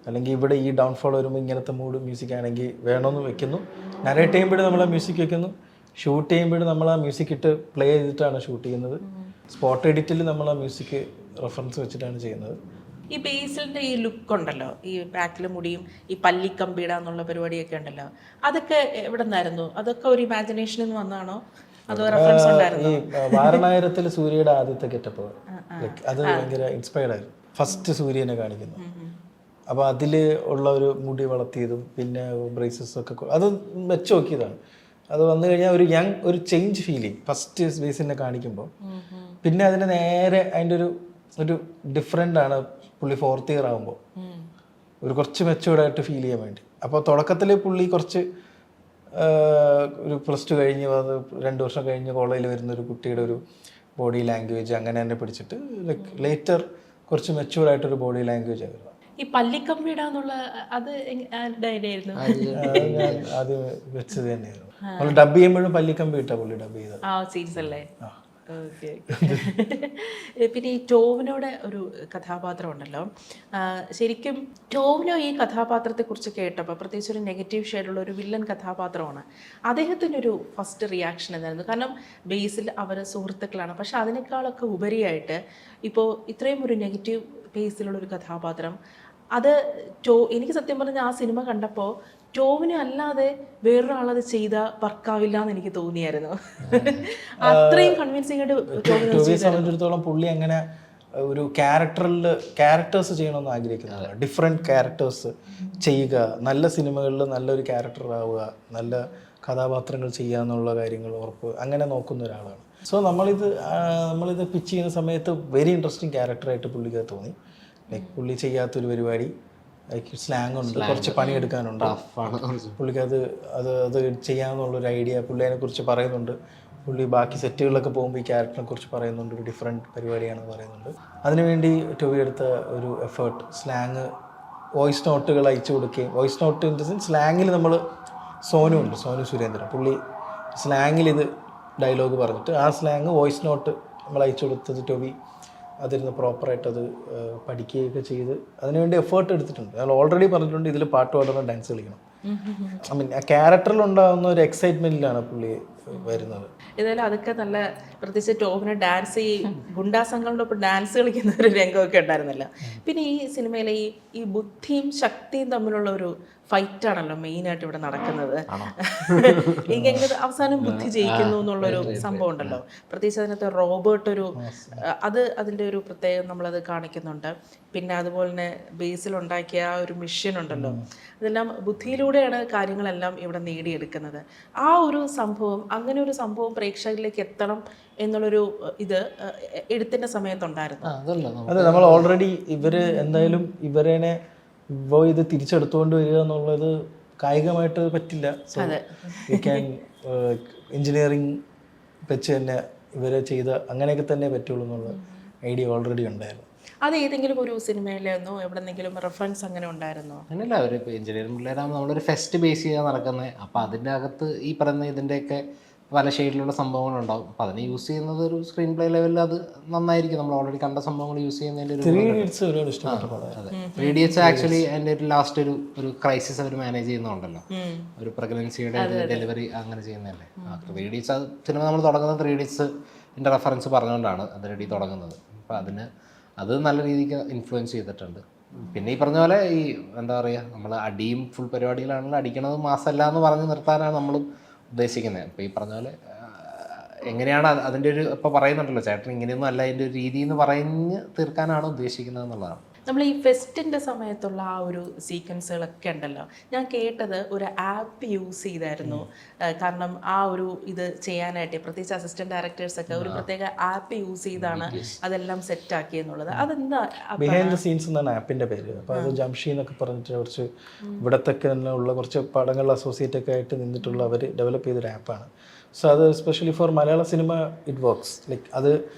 അല്ലെങ്കിൽ ഇവിടെ ഈ ഡൗൺഫോൾ വരുമ്പോൾ ഇങ്ങനത്തെ മൂഡ് മ്യൂസിക് ആണെങ്കിൽ വേണമെന്ന് വെക്കുന്നു. നരേറ്റ് ചെയ്യുമ്പോഴും നമ്മൾ ആ മ്യൂസിക് വെക്കുന്നു. ഷൂട്ട് ചെയ്യുമ്പോഴും നമ്മൾ ആ മ്യൂസിക് ഇട്ട് പ്ലേ ചെയ്തിട്ടാണ് ഷൂട്ട് ചെയ്യുന്നത്. സ്പോട്ട് എഡിറ്റിൽ നമ്മൾ ആ മ്യൂസിക് റെഫറൻസ് വെച്ചിട്ടാണ് ചെയ്യുന്നത്. ഈ ബേസിലിൻ്റെ ഈ ലുക്ക് ഉണ്ടല്ലോ, ഈ ബാക്കിൽ മുടിയും ഈ പല്ലിക്കമ്പിട എന്നുള്ള പരിപാടിയൊക്കെ ഉണ്ടല്ലോ, അതൊക്കെ എവിടെ നിന്നായിരുന്നു? അതൊക്കെ ഒരു ഇമാജിനേഷനിൽ നിന്ന് വന്നതാണോ അതോ റെഫറൻസ് ഉണ്ടായിരുന്നു? ഈ വാരണായിരത്തിൽ സൂര്യയുടെ ആദ്യത്തെ ഗെറ്റപ്പ് അത് ഭയങ്കര ഇൻസ്പയർഡ് ആയിരുന്നു. ഫസ്റ്റ് സൂര്യനെ കാണിക്കുന്നു. അപ്പോൾ അതിൽ ഉള്ള ഒരു മുടി വളർത്തിയതും പിന്നെ ബ്രേസസ് ഒക്കെ അത് വെച്ച് നോക്കിയതാണ്. അത് വന്നു കഴിഞ്ഞാൽ ഒരു ചേഞ്ച് ഫീലിംഗ് ഫസ്റ്റ് ബേസിനെ കാണിക്കുമ്പോൾ. പിന്നെ അതിന് നേരെ അതിൻ്റെ ഒരു ഡിഫറെൻ്റ് ആണ് പുള്ളി 4th ഇയർ ആകുമ്പോൾ ഒരു കുറച്ച് മെച്ചുവേർഡായിട്ട് ഫീൽ ചെയ്യാൻ വേണ്ടി. അപ്പോൾ തുടക്കത്തിൽ പുള്ളി കുറച്ച് ഒരു +2 കഴിഞ്ഞ് 2 വർഷം കഴിഞ്ഞ് കോളേജിൽ വരുന്നൊരു കുട്ടിയുടെ ഒരു ബോഡി ലാംഗ്വേജ് അങ്ങനെ തന്നെ പിടിച്ചിട്ട് ലേറ്റർ കുറച്ച് മെച്ചുവേർഡായിട്ടൊരു ബോഡി ലാംഗ്വേജ് ആയിരുന്നു. ഈ പല്ലിക്കമ്പിട എന്നുള്ള അത് ആയിരുന്നു ആദ്യം വെച്ചത് തന്നെയായിരുന്നു. നമ്മൾ ഡബ് ചെയ്യുമ്പോഴും പല്ലിക്കമ്പി ഇട്ടാ പുള്ളി ഡബ് ചെയ്തത് ആ സീൻസ് അല്ലേ? ഓക്കെ. പിന്നെ ഈ ടോവിനോടെ ഒരു കഥാപാത്രം ഉണ്ടല്ലോ, ശരിക്കും ടോവിനോ ഈ കഥാപാത്രത്തെക്കുറിച്ച് കേട്ടപ്പോൾ പ്രത്യേകിച്ച് ഒരു നെഗറ്റീവ് ഷെയ്ഡുള്ള ഒരു വില്ലൻ കഥാപാത്രമാണ്. അദ്ദേഹത്തിൻ്റെ ഒരു ഫസ്റ്റ് റിയാക്ഷൻ എന്തായിരുന്നു? കാരണം ബേസിൽ അവർ സുഹൃത്തുക്കളാണ്, പക്ഷെ അതിനേക്കാളൊക്കെ ഉപരിയായിട്ട് ഇപ്പോൾ ഇത്രയും ഒരു നെഗറ്റീവ് ബേസിലുള്ളൊരു കഥാപാത്രം അത് എനിക്ക് സത്യം പറഞ്ഞാൽ ആ സിനിമ കണ്ടപ്പോൾ ടോവിനെ അല്ലാതെ വേറൊരാളത് ചെയ്താൽ വർക്കാവില്ല എന്ന് എനിക്ക് തോന്നിയായിരുന്നു. അത്രയും കൺവിൻസിംഗ് ആയിട്ട് ടോവിയെ സംബന്ധിച്ചിടത്തോളം പുള്ളി അങ്ങനെ ഒരു ക്യാരക്ടേഴ്സ് ചെയ്യണമെന്ന് ആഗ്രഹിക്കുന്നില്ല. ഡിഫറെൻറ്റ് ക്യാരക്ടേഴ്സ് ചെയ്യുക, നല്ല സിനിമകളിൽ നല്ലൊരു ക്യാരക്ടർ ആവുക, നല്ല കഥാപാത്രങ്ങൾ ചെയ്യുക എന്നുള്ള കാര്യങ്ങൾ ഉറപ്പ് അങ്ങനെ നോക്കുന്ന ഒരാളാണ്. സോ നമ്മളിത് പിച്ച് ചെയ്യുന്ന സമയത്ത് വെരി ഇൻട്രസ്റ്റിംഗ് ക്യാരക്ടറായിട്ട് പുള്ളിക്ക് തോന്നി. ലൈക്ക് പുള്ളി ചെയ്യാത്തൊരു പരിപാടി, ലൈക്ക് സ്ലാങ് ഉണ്ട്, കുറച്ച് പണിയെടുക്കാനുണ്ട് പുള്ളിക്ക്. അത് ചെയ്യാമെന്നുള്ളൊരു ഐഡിയ പുള്ളി അതിനെക്കുറിച്ച് പറയുന്നുണ്ട്. പുള്ളി ബാക്കി സെറ്റുകളിലൊക്കെ പോകുമ്പോൾ ഈ ക്യാരക്ടറിനെ കുറിച്ച് പറയുന്നുണ്ട്, ഒരു ഡിഫറെൻറ്റ് പരിപാടിയാണെന്ന് പറയുന്നുണ്ട്. അതിനുവേണ്ടി ടോവി എടുത്ത ഒരു എഫേർട്ട്, സ്ലാങ് വോയിസ് നോട്ടുകൾ അയച്ചു കൊടുക്കുകയും, voice note in the sense സ്ലാങ്ങിൽ നമ്മൾ സോനു സുരേന്ദ്രൻ പുള്ളി സ്ലാങ്ങിൽ ഇത് ഡയലോഗ് പറഞ്ഞിട്ട് ആ സ്ലാങ് വോയിസ് നോട്ട് നമ്മൾ അയച്ചു കൊടുത്തത് ടോവി അതിരുന്ന് പ്രോപ്പറായിട്ട് അത് പഠിക്കുകയൊക്കെ ചെയ്ത് അതിനുവേണ്ടി എഫേർട്ട് എടുത്തിട്ടുണ്ട്. ഞാൻ ഓൾറെഡി പറഞ്ഞിട്ടുണ്ട് ഇതിൽ പാട്ട് പാടണം, ഡാൻസ് കളിക്കണം. ഐ മീൻ ആ ക്യാരക്ടറിലുണ്ടാകുന്ന ഒരു എക്സൈറ്റ്മെൻറ്റിലാണ് പുള്ളി വരുന്നത്. ഇതായാലും അതൊക്കെ നല്ല, പ്രത്യേകിച്ച് ടോമിന് ഡാൻസ്, ഈ ഗുണ്ടാസംഘങ്ങളുടെ ഒപ്പം ഡാൻസ് കളിക്കുന്ന ഒരു രംഗമൊക്കെ ഉണ്ടായിരുന്നല്ലോ. പിന്നെ ഈ സിനിമയിലെ ഈ ബുദ്ധിയും ശക്തിയും തമ്മിലുള്ള ഒരു ഫൈറ്റാണല്ലോ മെയിനായിട്ട് ഇവിടെ നടക്കുന്നത്. എനിക്ക് അവസാനം ബുദ്ധി ജയിക്കുന്നു എന്നുള്ളൊരു സംഭവം ഉണ്ടല്ലോ. പ്രത്യേകിച്ച് അതിനകത്ത് റോബർട്ട് അതിൻ്റെ ഒരു പ്രത്യേകം നമ്മളത് കാണിക്കുന്നുണ്ട്. പിന്നെ അതുപോലെ തന്നെ ബേസിലുണ്ടാക്കിയ ആ ഒരു മിഷൻ ഉണ്ടല്ലോ, അതെല്ലാം ബുദ്ധിയിലൂടെയാണ് കാര്യങ്ങളെല്ലാം ഇവിടെ നേടിയെടുക്കുന്നത്. ആ ഒരു സംഭവം, അങ്ങനെ ഒരു സംഭവം പ്രേക്ഷകരിലേക്ക് എത്തണം എന്നുള്ളൊരു ഇത് എഴുത്തിൻ്റെ സമയത്തുണ്ടായിരുന്നു. അതെ, നമ്മൾ ഓൾറെഡി ഇവര് എന്തായാലും ഇവരെ ഇത് തിരിച്ചെടുത്തുകൊണ്ട് വരിക എന്നുള്ളത് കായികമായിട്ട് പറ്റില്ല. സോ വി ക്യാൻ എഞ്ചിനീയറിങ് വെച്ച് തന്നെ ഇവരെ ചെയ്ത അങ്ങനെയൊക്കെ തന്നെ പറ്റുള്ളൂ എന്നുള്ള ഐഡിയ ഓൾറെഡി ഉണ്ടായിരുന്നു. അത് ഏതെങ്കിലും ഒരു സിനിമയിലായിരുന്നോ, എവിടെന്നെങ്കിലും റെഫറൻസ് അങ്ങനെ ഉണ്ടായിരുന്നോ? അങ്ങനെയല്ല, അവർ ഇപ്പോൾ എഞ്ചിനീയറിംഗ് പിള്ളേരാകുമ്പോൾ നമ്മളൊരു ഫെസ്റ്റ് ബേസ് ചെയ്യാൻ നടക്കുന്നത്. അപ്പോൾ അതിൻ്റെ അകത്ത് ഈ പറയുന്ന ഇതിൻ്റെയൊക്കെ പല ഷെയ്ഡിലുള്ള സംഭവങ്ങളുണ്ടാവും. അപ്പോൾ അതിനെ യൂസ് ചെയ്യുന്നത് ഒരു സ്ക്രീൻ പ്ലേ ലെവലിൽ അത് നന്നായിരിക്കും. നമ്മൾ ഓൾറെഡി കണ്ട സംഭവങ്ങൾ യൂസ് ചെയ്യുന്നതിൻ്റെ ഒരു 3 Idiots ഒരുപാട് ഇഷ്ടപ്പെട്ട പടമാണ്. അതെ, 3 Idiots ആക്ച്വലി അതിൻ്റെ ഒരു ലാസ്റ്റ് ഒരു ക്രൈസിസ് അവർ മാനേജ് ചെയ്യുന്നുണ്ടല്ലോ, ഒരു പ്രഗ്നൻസിയുടെ ഡെലിവറി അങ്ങനെ ചെയ്യുന്നതല്ലേ. 3 Idiots അത് സിനിമ നമ്മൾ തുടങ്ങുന്നത് 3 Idiotsൻ്റെ റെഫറൻസ് പറഞ്ഞുകൊണ്ടാണ് അത് റെഡി തുടങ്ങുന്നത്. അപ്പോൾ അത് നല്ല രീതിക്ക് ഇൻഫ്ലുവൻസ് ചെയ്തിട്ടുണ്ട്. പിന്നെ ഈ പറഞ്ഞ പോലെ ഈ എന്താ പറയുക, നമ്മൾ അടിയും ഫുൾ പരിപാടികളാണെങ്കിലും അടിക്കണത് മാസമല്ല എന്ന് പറഞ്ഞ് നിർത്താനാണ് നമ്മളും ഉദ്ദേശിക്കുന്നത്. അപ്പോൾ ഈ പറഞ്ഞ പോലെ എങ്ങനെയാണ് അതിൻ്റെ ഒരു ഇപ്പോൾ പറയുന്നുണ്ടല്ലോ ചേട്ടൻ ഇങ്ങനെയൊന്നും അല്ല അതിൻ്റെ ഒരു രീതി എന്ന് പറഞ്ഞ് തീർക്കാനാണ് ഉദ്ദേശിക്കുന്നത് എന്നുള്ളതാണ്. നമ്മൾ ഈ ഫെസ്റ്റിൻ്റെ സമയത്തുള്ള ആ ഒരു സീക്വൻസുകളൊക്കെ ഉണ്ടല്ലോ, ഞാൻ കേട്ടത് ഒരു ആപ്പ് യൂസ് ചെയ്തായിരുന്നു. കാരണം ആ ഒരു ഇത് ചെയ്യാനായിട്ട് പ്രത്യേകിച്ച് അസിസ്റ്റന്റ് ഡയറക്ടേഴ്സൊക്കെ ഒരു പ്രത്യേക ആപ്പ് യൂസ് ചെയ്താണ് അതെല്ലാം സെറ്റാക്കി എന്നുള്ളത്. അതെന്താ? ബിഹൈൻഡ് ദ സീൻസ് എന്നാണ് ആപ്പിൻ്റെ പേര്. അപ്പോൾ അത് ജംഷി എന്നൊക്കെ പറഞ്ഞിട്ട് കുറച്ച് ഇവിടത്തൊക്കെ തന്നെ ഉള്ള കുറച്ച് പടങ്ങൾ അസോസിയേറ്റ് ഒക്കെ ആയിട്ട് നിന്നിട്ടുള്ള അവർ ഡെവലപ്പ് ചെയ്തൊരു ആപ്പാണ്. സോ അത് especially for Malayala cinema it works. Like അത്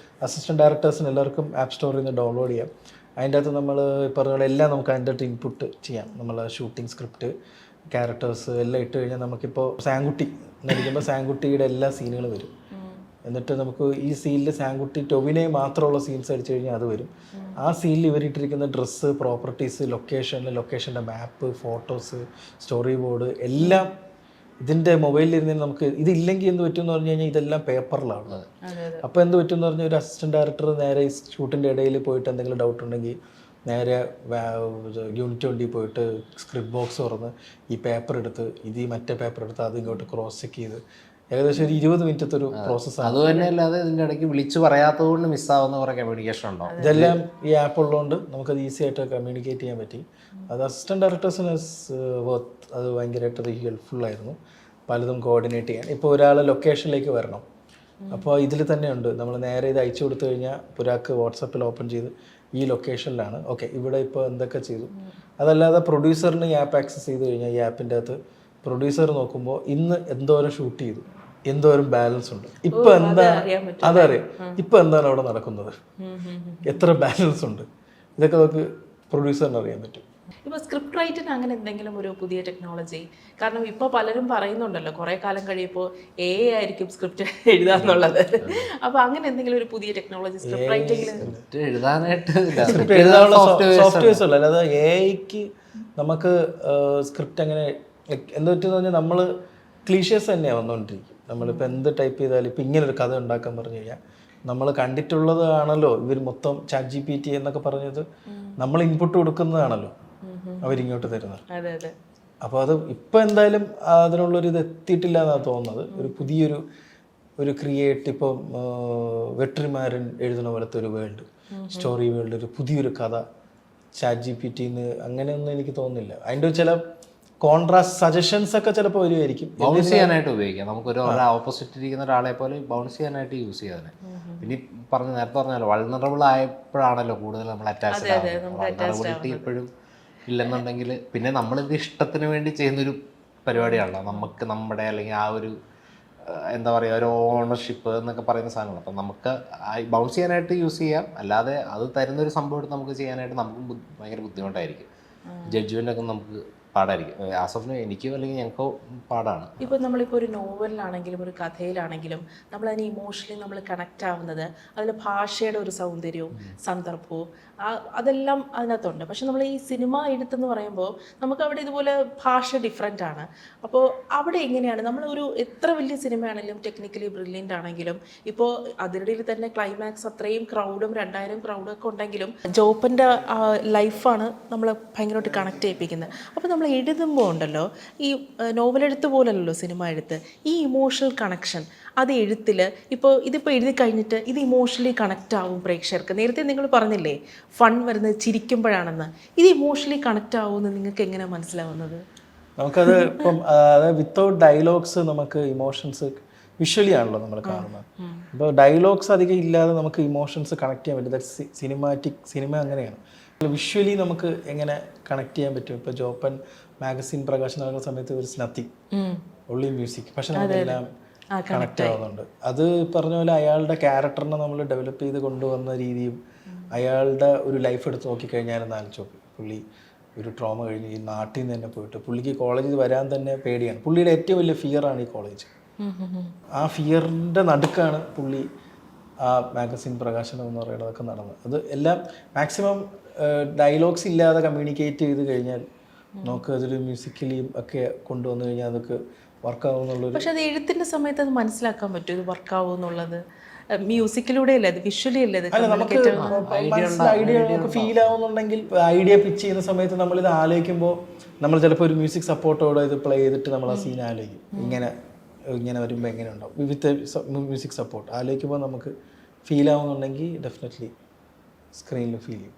അസിസ്റ്റന്റ് ഡയറക്ടേഴ്സിന് എല്ലാവർക്കും ആപ്പ് സ്റ്റോറിൽ നിന്ന് ഡൗൺലോഡ് ചെയ്യാം. അതിൻ്റെ അകത്ത് നമ്മൾ പറഞ്ഞ പോലെ എല്ലാം നമുക്ക് അതിൻ്റെ അകത്ത് ഇൻപുട്ട് ചെയ്യാം. നമ്മൾ ഷൂട്ടിംഗ് സ്ക്രിപ്റ്റ്, ക്യാരക്ടേഴ്സ് എല്ലാം ഇട്ട് കഴിഞ്ഞാൽ നമുക്കിപ്പോൾ സാങ്കുട്ടി എന്നടിക്കുമ്പോൾ സാങ്കുട്ടിയുടെ എല്ലാ സീനുകളും വരും. എന്നിട്ട് നമുക്ക് ഈ സീനിൽ സാങ്കുട്ടി ടൊവിനെ മാത്രമുള്ള സീൻസ് അടിച്ചു കഴിഞ്ഞാൽ അത് വരും. ആ സീനിൽ ഇവരിട്ടിരിക്കുന്ന ഡ്രസ്സ്, പ്രോപ്പർട്ടീസ്, ലൊക്കേഷൻ്റെ മാപ്പ്, ഫോട്ടോസ്, സ്റ്റോറി ബോർഡ് എല്ലാം ഇതിൻ്റെ മൊബൈലിൽ ഇരുന്ന് നമുക്ക് ഇതില്ലെങ്കിൽ എന്ത് പറ്റുമെന്ന് പറഞ്ഞു കഴിഞ്ഞാൽ ഇതെല്ലാം പേപ്പറിലാണ്. അപ്പോൾ എന്ത് പറ്റുമെന്ന് പറഞ്ഞാൽ ഒരു അസിസ്റ്റന്റ് ഡയറക്ടർ നേരെ ഈ ഷൂട്ടിൻ്റെ ഇടയിൽ പോയിട്ട് എന്തെങ്കിലും ഡൗട്ട് ഉണ്ടെങ്കിൽ നേരെ യൂണിറ്റ് വണ്ടി പോയിട്ട് സ്ക്രിപ്റ്റ് ബോക്സ് തുറന്ന് ഈ പേപ്പർ എടുത്ത് ഈ മറ്റേ പേപ്പർ എടുത്ത് അത് ഇങ്ങോട്ട് ക്രോസ് ചെക്ക് ചെയ്ത് ഏകദേശം ഒരു 20 മിനിറ്റത്തെ ഒരു പ്രോസസ്സാണ്. അത് തന്നെ അല്ലാതെ ഇതിൻ്റെ ഇടയ്ക്ക് വിളിച്ച് പറയാത്തത് കൊണ്ട് മിസ്സാവുന്ന കുറേ കമ്മ്യൂണിക്കേഷൻ ഉണ്ടാവും. ഇതെല്ലാം ഈ ആപ്പ് ഉള്ളതുകൊണ്ട് നമുക്കത് ഈസി ആയിട്ട് കമ്മ്യൂണിക്കേറ്റ് ചെയ്യാൻ പറ്റി. അത് അസിസ്റ്റന്റ് ഡയറക്ടേഴ്സിന് അത് ഭയങ്കരമായിട്ട് അത് ഹെൽപ്ഫുള്ളായിരുന്നു പലതും കോർഡിനേറ്റ് ചെയ്യാൻ. ഇപ്പോൾ ഒരാൾ ലൊക്കേഷനിലേക്ക് വരണം, അപ്പോൾ ഇതിൽ തന്നെയുണ്ട് നമ്മൾ നേരെ ഇത് അയച്ചു കൊടുത്തു കഴിഞ്ഞാൽ ഒരാൾക്ക് വാട്സപ്പിൽ ഓപ്പൺ ചെയ്ത് ഈ ലൊക്കേഷനിലാണ്, ഓക്കെ ഇവിടെ ഇപ്പോൾ എന്തൊക്കെ ചെയ്തു. അതല്ലാതെ പ്രൊഡ്യൂസറിന് ഈ ആപ്പ് ആക്സസ് ചെയ്ത് കഴിഞ്ഞാൽ ഈ ആപ്പിൻ്റെ അകത്ത് പ്രൊഡ്യൂസർ നോക്കുമ്പോൾ ഇന്ന് എന്തോരം ഷൂട്ട് ചെയ്തു, എന്തോരം ബാലൻസ് ഉണ്ട്, ഇപ്പം എന്താ അതറിയാം, ഇപ്പം എന്താണ് അവിടെ നടക്കുന്നത്, എത്ര ബാലൻസ് ഉണ്ട്, ഇതൊക്കെ നമുക്ക് പ്രൊഡ്യൂസറിന് അറിയാൻ പറ്റും. ഇപ്പോൾ സ്ക്രിപ്റ്റ് റൈറ്റിന് അങ്ങനെ എന്തെങ്കിലും ഒരു പുതിയ ടെക്നോളജി? കാരണം ഇപ്പോൾ പലരും പറയുന്നുണ്ടല്ലോ കുറേ കാലം കഴിയുമ്പോൾ AI ആയിരിക്കും സ്ക്രിപ്റ്റ് എഴുതാന്നുള്ളത്. അപ്പോൾ അങ്ങനെ എന്തെങ്കിലും ഒരു പുതിയ ടെക്നോളജി സ്ക്രിപ്റ്റ് റൈറ്റിംഗിൽ എഴുതാനായിട്ട് സോഫ്റ്റ്വെയർസ് ഉള്ളു, അല്ലാതെ AIക്ക് നമുക്ക് സ്ക്രിപ്റ്റ് അങ്ങനെ എന്താ പറ്റുമെന്ന് പറഞ്ഞാൽ നമ്മൾ ക്ലീഷ്യസ് തന്നെയാണ് വന്നുകൊണ്ടിരിക്കും. നമ്മളിപ്പോൾ എന്ത് ടൈപ്പ് ചെയ്താലും ഇപ്പോൾ ഇങ്ങനൊരു കഥ ഉണ്ടാക്കാൻ പറഞ്ഞു കഴിഞ്ഞാൽ നമ്മൾ കണ്ടിട്ടുള്ളതാണല്ലോ ഇവർ മൊത്തം ChatGPT എന്നൊക്കെ പറഞ്ഞത് നമ്മൾ ഇൻപുട്ട് കൊടുക്കുന്നതാണല്ലോ അവരിങ്ങോട്ട് തരുന്നത്. അപ്പോൾ അത് ഇപ്പം എന്തായാലും അതിനുള്ളൊരു ഇത് എത്തിയിട്ടില്ല എന്നാണ് തോന്നുന്നത്. ഒരു പുതിയൊരു ക്രിയേറ്റ് ഇപ്പം വെട്രിമാരൻ എഴുതുന്ന പോലത്തെ ഒരു വേൾഡ്, സ്റ്റോറി വേൾഡ്, ഒരു പുതിയൊരു കഥ ChatGPTന്ന് അങ്ങനെയൊന്നും എനിക്ക് തോന്നുന്നില്ല. അതിൻ്റെ ചില കോൺട്രാസ്റ്റ് സജഷൻസ് ഒക്കെ ചിലപ്പോൾ വരുമായിരിക്കും. ബൗൺസ് ചെയ്യാനായിട്ട് ഉപയോഗിക്കാം. നമുക്കൊരു ഓപ്പോസിറ്റ് ഇരിക്കുന്ന ഒരാളെ പോലെ ബൗൺസ് ചെയ്യാനായിട്ട് യൂസ് ചെയ്യാതെ. പിന്നെ നേരത്തെ പറഞ്ഞാലോ വൾണറബിൾ ആയപ്പോഴാണല്ലോ കൂടുതൽ നമ്മൾ അറ്റാച്ച്ഡ് ആവുന്നത്. വൾണറബിലിറ്റി എപ്പോഴും ഇല്ലെന്നുണ്ടെങ്കിൽ പിന്നെ നമ്മളിത് ഇഷ്ടത്തിന് വേണ്ടി ചെയ്യുന്നൊരു പരിപാടിയാണല്ലോ. നമുക്ക് നമ്മുടെ അല്ലെങ്കിൽ ആ ഒരു എന്താ പറയുക ഒരു ഓണർഷിപ്പ് എന്നൊക്കെ പറയുന്ന സാധനങ്ങൾ. അപ്പം നമുക്ക് ബൗൺസ് ചെയ്യാനായിട്ട് യൂസ് ചെയ്യാം. അല്ലാതെ അത് തരുന്നൊരു സംഭവം എടുത്ത് നമുക്ക് ചെയ്യാനായിട്ട് നമുക്കും ഭയങ്കര ബുദ്ധിമുട്ടായിരിക്കും. ജഡ്ജ്മെൻ്റ് ഒക്കെ നമുക്ക് പാടായിരിക്കും. ആസ് ഓഫ് എനിക്കോ അല്ലെങ്കിൽ ഞങ്ങൾക്കോ പാടാണ്. ഇപ്പോൾ നമ്മളിപ്പോൾ ഒരു നോവലിലാണെങ്കിലും ഒരു കഥയിലാണെങ്കിലും നമ്മളതിന് ഇമോഷണലി നമ്മൾ കണക്റ്റ് ആവുന്നത് അതിൽ ഭാഷയുടെ ഒരു സൗന്ദര്യവും സന്ദർഭവും അതെല്ലാം അതിനകത്തുണ്ട്. പക്ഷെ നമ്മൾ ഈ സിനിമ എഴുത്തെന്ന് പറയുമ്പോൾ നമുക്ക് അവിടെ ഇതുപോലെ ഭാഷ ഡിഫറെൻ്റ് ആണ്. അപ്പോൾ അവിടെ എങ്ങനെയാണ് നമ്മളൊരു എത്ര വലിയ സിനിമയാണെങ്കിലും ടെക്നിക്കലി ബ്രില്യൻ്റ് ആണെങ്കിലും ഇപ്പോൾ അതിനിടയിൽ തന്നെ ക്ലൈമാക്സ് അത്രയും ക്രൗഡും 2000 ക്രൗഡും ഒക്കെ ഉണ്ടെങ്കിലും ജോപ്പൻ്റെ ലൈഫാണ് നമ്മൾ ഭയങ്കരമായിട്ട് കണക്ട് ചെയ്യിപ്പിക്കുന്നത്. അപ്പോൾ നമ്മൾ എഴുതുമ്പോൾ ഉണ്ടല്ലോ ഈ നോവലെഴുത്ത് പോലല്ലോ സിനിമ എഴുത്ത്, ഈ ഇമോഷണൽ കണക്ഷൻ അത് എഴുത്തിൽ ഇതിപ്പോൾ എഴുതി കഴിഞ്ഞിട്ട് ഇത് ഇമോഷണലി കണക്റ്റ് ആവും പ്രേക്ഷകർക്ക്. നേരത്തെ നിങ്ങൾ പറഞ്ഞില്ലേ ഫൺ വരുന്നത് ചിരിക്കുമ്പോഴാണെന്ന്, ഇത് ഇമോഷണലി കണക്റ്റ് ആവുമെന്ന് നിങ്ങൾക്ക് എങ്ങനെ മനസ്സിലാവുന്നത്? നമുക്കത് ഇപ്പം വിത്തൗട്ട് ഡയലോഗ്സ് നമുക്ക് ഇമോഷൻസ് വിഷ്വലി ആണല്ലോ നമ്മൾ കാണുന്നത്. അപ്പോൾ ഡയലോഗ്സ് അധികം ഇല്ലാതെ നമുക്ക് ഇമോഷൻസ് കണക്ട് ചെയ്യാൻ പറ്റും. ദാറ്റ് സിനിമ അങ്ങനെയാണ്. വിഷ്വലി നമുക്ക് എങ്ങനെ കണക്ട് ചെയ്യാൻ പറ്റും? ഇപ്പോൾ ജോപ്പൻ മാഗസിൻ പ്രകാശനം നടക്കുന്ന സമയത്ത് ഒരു നത്തിങ് ഒള്ളി മ്യൂസിക്, പക്ഷെ നമുക്കെല്ലാം കണക്ട് ആവുന്നുണ്ട്. അത് പറഞ്ഞ പോലെ അയാളുടെ ക്യാരക്ടറിനെ നമ്മൾ ഡെവലപ്പ് ചെയ്ത് കൊണ്ടുവന്ന രീതിയും അയാളുടെ ഒരു ലൈഫ് എടുത്ത് നോക്കിക്കഴിഞ്ഞാൽ ആലോചിച്ചു, പുള്ളി ഒരു ട്രോമ കഴിഞ്ഞ് ഈ നാട്ടിൽ നിന്ന് തന്നെ പോയിട്ട് പുള്ളിക്ക് കോളേജിൽ വരാൻ തന്നെ പേടിയാണ്. പുള്ളിയുടെ ഏറ്റവും വലിയ ഫിയറാണ് ഈ കോളേജ്. ആ ഫിയറിൻ്റെ നടുക്കാണ് പുള്ളി ആ മാഗസിൻ പ്രകാശനം എന്ന് പറയുന്നതൊക്കെ നടന്നത്. അത് എല്ലാം മാക്സിമം ഡയലോഗ്സ് ഇല്ലാതെ കമ്മ്യൂണിക്കേറ്റ് ചെയ്ത് കഴിഞ്ഞാൽ നമുക്ക് അതൊരു മ്യൂസിക്കലിയും ഒക്കെ കൊണ്ടുവന്നു കഴിഞ്ഞാൽ അതൊക്കെ വർക്കാവും എന്നുള്ളത്. പക്ഷെ അത് എഴുത്തിൻ്റെ സമയത്ത് അത് മനസ്സിലാക്കാൻ പറ്റും ഇത് വർക്കാവും എന്നുള്ളത്. മ്യൂസിക്കിലൂടെ അല്ലേ, അത് വിഷ്വലി അല്ലേ? അല്ല, നമുക്ക് ഐഡിയ നമുക്ക് ഫീൽ ആവുന്നുണ്ടെങ്കിൽ ഐഡിയ പിച്ച് ചെയ്യുന്ന സമയത്ത് നമ്മളിത് ആലോചിക്കുമ്പോൾ നമ്മൾ ചിലപ്പോൾ ഒരു മ്യൂസിക് സപ്പോർട്ടോടെ ഇത് പ്ലേ ചെയ്തിട്ട് നമ്മൾ ആ സീൻ ആലോചിക്കും. ഇങ്ങനെ വരുമ്പോൾ എങ്ങനെ ഉണ്ടാവും വിത്ത് മ്യൂസിക് സപ്പോർട്ട് ആലോചിക്കുമ്പോൾ നമുക്ക് ഫീൽ ആവുന്നുണ്ടെങ്കിൽ ഡെഫിനറ്റ്ലി സ്ക്രീനിൽ ഫീൽ ചെയ്യും.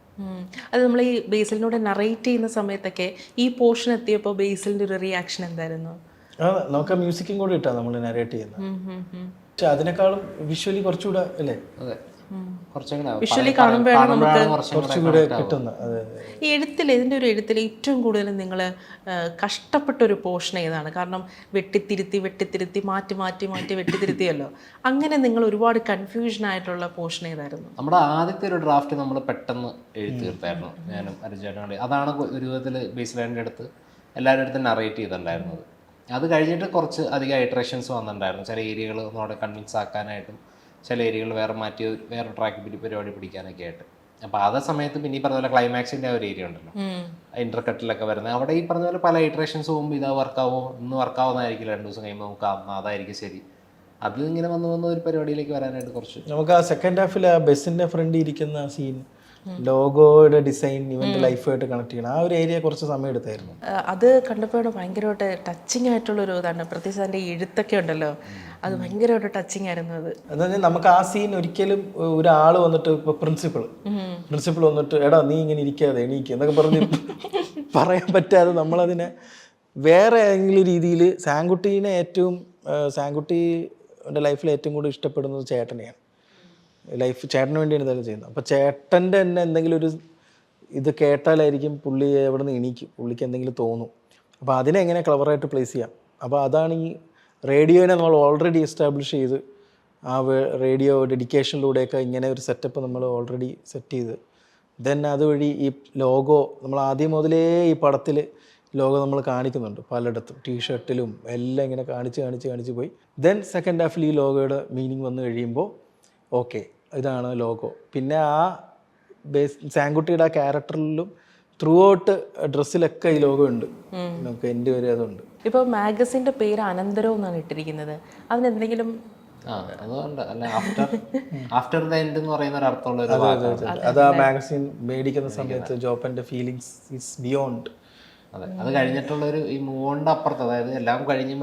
അത് നമ്മൾ ഈ ബേസിലിനോട് നറേറ്റ് ചെയ്യുന്ന സമയത്തൊക്കെ ഈ പോർഷൻ എത്തിയപ്പോൾ ബേസിലിൻ്റെ ഒരു റിയാക്ഷൻ എന്തായിരുന്നു? നമുക്ക് മ്യൂസിക്കും കൂടി ഇട്ടാ നമ്മൾ നറേറ്റ് ചെയ്യുന്നത്. പക്ഷെ അതിനേക്കാളും വിഷ്വലി കുറച്ചുകൂടെ അല്ലേ, വിഷ്വലി കാണുമ്പോഴാണ് നമുക്ക് കുറച്ചുകൂടെ കിട്ടുന്നത്. ഈ ഇതിൻ്റെ ഒരു എഴുത്തിൽ ഏറ്റവും കൂടുതൽ നിങ്ങൾ കഷ്ടപ്പെട്ടൊരു പോർഷൻ ഏതാണ്? കാരണം വെട്ടിത്തിരുത്തി മാറ്റി വെട്ടിത്തിരുത്തിയല്ലോ. അങ്ങനെ നിങ്ങൾ ഒരുപാട് കൺഫ്യൂഷൻ ആയിട്ടുള്ള പോർഷൻ ഏതായിരുന്നു? നമ്മുടെ ആദ്യത്തെ ഒരു ഡ്രാഫ്റ്റ് നമ്മൾ പെട്ടെന്ന് എഴുതി തീർത്തായിരുന്നു ഞാനും അരിച്ചേട്ടനും. അതാണ് ഒരു വിധത്തിൽ ബേസിലാൻഡിൻ്റെ അടുത്ത് എല്ലാവരുടെ അടുത്ത് നറേറ്റ് ചെയ്തിട്ടുണ്ടായിരുന്നത്. അത് കഴിഞ്ഞിട്ട് കുറച്ച് അധികം ഇറ്ററേഷൻസ് വന്നിട്ടുണ്ടായിരുന്നു. ചില ഏരിയകൾ ഒന്നുകൂടെ കൺവിൻസ് ആക്കാനായിട്ടും ചില ഏരിയകൾ വേറെ ട്രാക്ക് പരിപാടി പിടിക്കാനൊക്കെ ആയിട്ട്. അപ്പോൾ അതേ സമയത്ത് പിന്നെ ഈ പറഞ്ഞ പോലെ ക്ലൈമാക്സിൻ്റെ ആ ഒരു ഏരിയ ഉണ്ടല്ലോ ഇന്റർകട്ടിലൊക്കെ വരുന്നത്, അവിടെ ഈ പറഞ്ഞ പോലെ പല ഇറ്ററേഷൻസ് പോകുമ്പോൾ ഇതാ വർക്കാവോ, ഇന്ന് വർക്കാവുന്നതായിരിക്കില്ല, 2 ദിവസം കഴിയുമ്പോൾ നമുക്ക് അതായിരിക്കും ശരി. അത് ഇങ്ങനെ വന്ന് ഒരു പരിപാടിയിലേക്ക് വരാനായിട്ട് കുറച്ച് നമുക്ക് ആ സെക്കൻഡ് ഹാഫിൽ ആ ബസ്സിൻ്റെ ഫ്രണ്ടിൽ ഇരിക്കുന്ന സീൻ ലോഗോയുടെ ഡിസൈൻ ഇവൻ്റെ ലൈഫായിട്ട് കണക്ട് ചെയ്യണം. ആ ഒരു ഏരിയ കുറച്ച് സമയം എടുത്തായിരുന്നു. അത് കണ്ടപ്പോഴാണ് ഭയങ്കരമായിട്ട് ടച്ചിങ് ആയിട്ടുള്ളൊരു ഇതാണ്. പ്രത്യേകിച്ച് അതിൻ്റെ എഴുത്തൊക്കെ ഉണ്ടല്ലോ, അത് ഭയങ്കരമായിട്ട് ടച്ചിങ് ആയിരുന്നു. അതായത് നമുക്ക് ആ സീൻ ഒരിക്കലും ഒരാൾ വന്നിട്ട് ഇപ്പോൾ പ്രിൻസിപ്പൾ വന്നിട്ട് എടാ നീ ഇങ്ങനെ ഇരിക്കാതെ എണീക്കുക എന്നൊക്കെ പറഞ്ഞ് പറയാൻ പറ്റാതെ നമ്മളതിനെ വേറെ ഏതെങ്കിലും രീതിയിൽ സാങ്കുട്ടിയുടെ ലൈഫിൽ ഏറ്റവും കൂടുതൽ ഇഷ്ടപ്പെടുന്നത് ചേട്ടനെയാണ്. ചേട്ടന് വേണ്ടിയാണ് ഇതെല്ലാം ചെയ്യുന്നത്. അപ്പോൾ ചേട്ടൻ്റെ തന്നെ എന്തെങ്കിലും ഒരു ഇത് കേട്ടാലായിരിക്കും പുള്ളി എവിടെ നിന്ന് എണീക്കും, പുള്ളിക്ക് എന്തെങ്കിലും തോന്നും. അപ്പോൾ അതിനെ എങ്ങനെ ക്ലവറായിട്ട് പ്ലേസ് ചെയ്യാം. അപ്പോൾ അതാണ് ഈ റേഡിയോനെ നമ്മൾ ഓൾറെഡി എസ്റ്റാബ്ലിഷ് ചെയ്ത് ആ റേഡിയോ ഡെഡിക്കേഷനിലൂടെയൊക്കെ ഇങ്ങനെ ഒരു സെറ്റപ്പ് നമ്മൾ ഓൾറെഡി സെറ്റ് ചെയ്ത് ദെൻ അതുവഴി ഈ ലോഗോ നമ്മൾ ആദ്യം മുതലേ ഈ പടത്തിൽ ലോഗോ നമ്മൾ കാണിക്കുന്നുണ്ട് പലയിടത്തും, ടീഷർട്ടിലും എല്ലാം ഇങ്ങനെ കാണിച്ച് പോയി. ദെൻ സെക്കൻഡ് ഹാഫിൽ ഈ ലോഗോയുടെ മീനിങ് വന്നു കഴിയുമ്പോൾ ഓക്കെ ഇതാണ് ലോഗോ. പിന്നെ ആ സാങ്കുട്ടിയുടെ ആ ക്യാരക്ടറിലും ത്രൂ ഔട്ട് ഡ്രസ്സിലൊക്കെ ഈ ലോഗോ ഉണ്ട്. നമുക്ക് എൻ്റെ വരെ അതുണ്ട്. ഇപ്പോൾ മാഗസിൻ്റെ പേര് അനന്തരം എന്നാണ് ഇട്ടിരിക്കുന്നത്. അതിനെന്തെങ്കിലും അതുകൊണ്ട് അല്ല ആഫ്റ്റർ ദ എൻഡ് എന്ന് പറയുന്ന ഒരു അർത്ഥമുള്ള അത് ആ മാഗസിൻ മേടിക്കുന്ന സമയത്ത് ജോപ്പൻ്റെ ഫീലിങ്സ് ഈസ് ബിയോണ്ട്. അതെ, അത് കഴിഞ്ഞിട്ടുള്ളൊരു ഈ മൂവോണ്ട് അപ്പുറത്ത്, അതായത് എല്ലാം കഴിഞ്ഞ്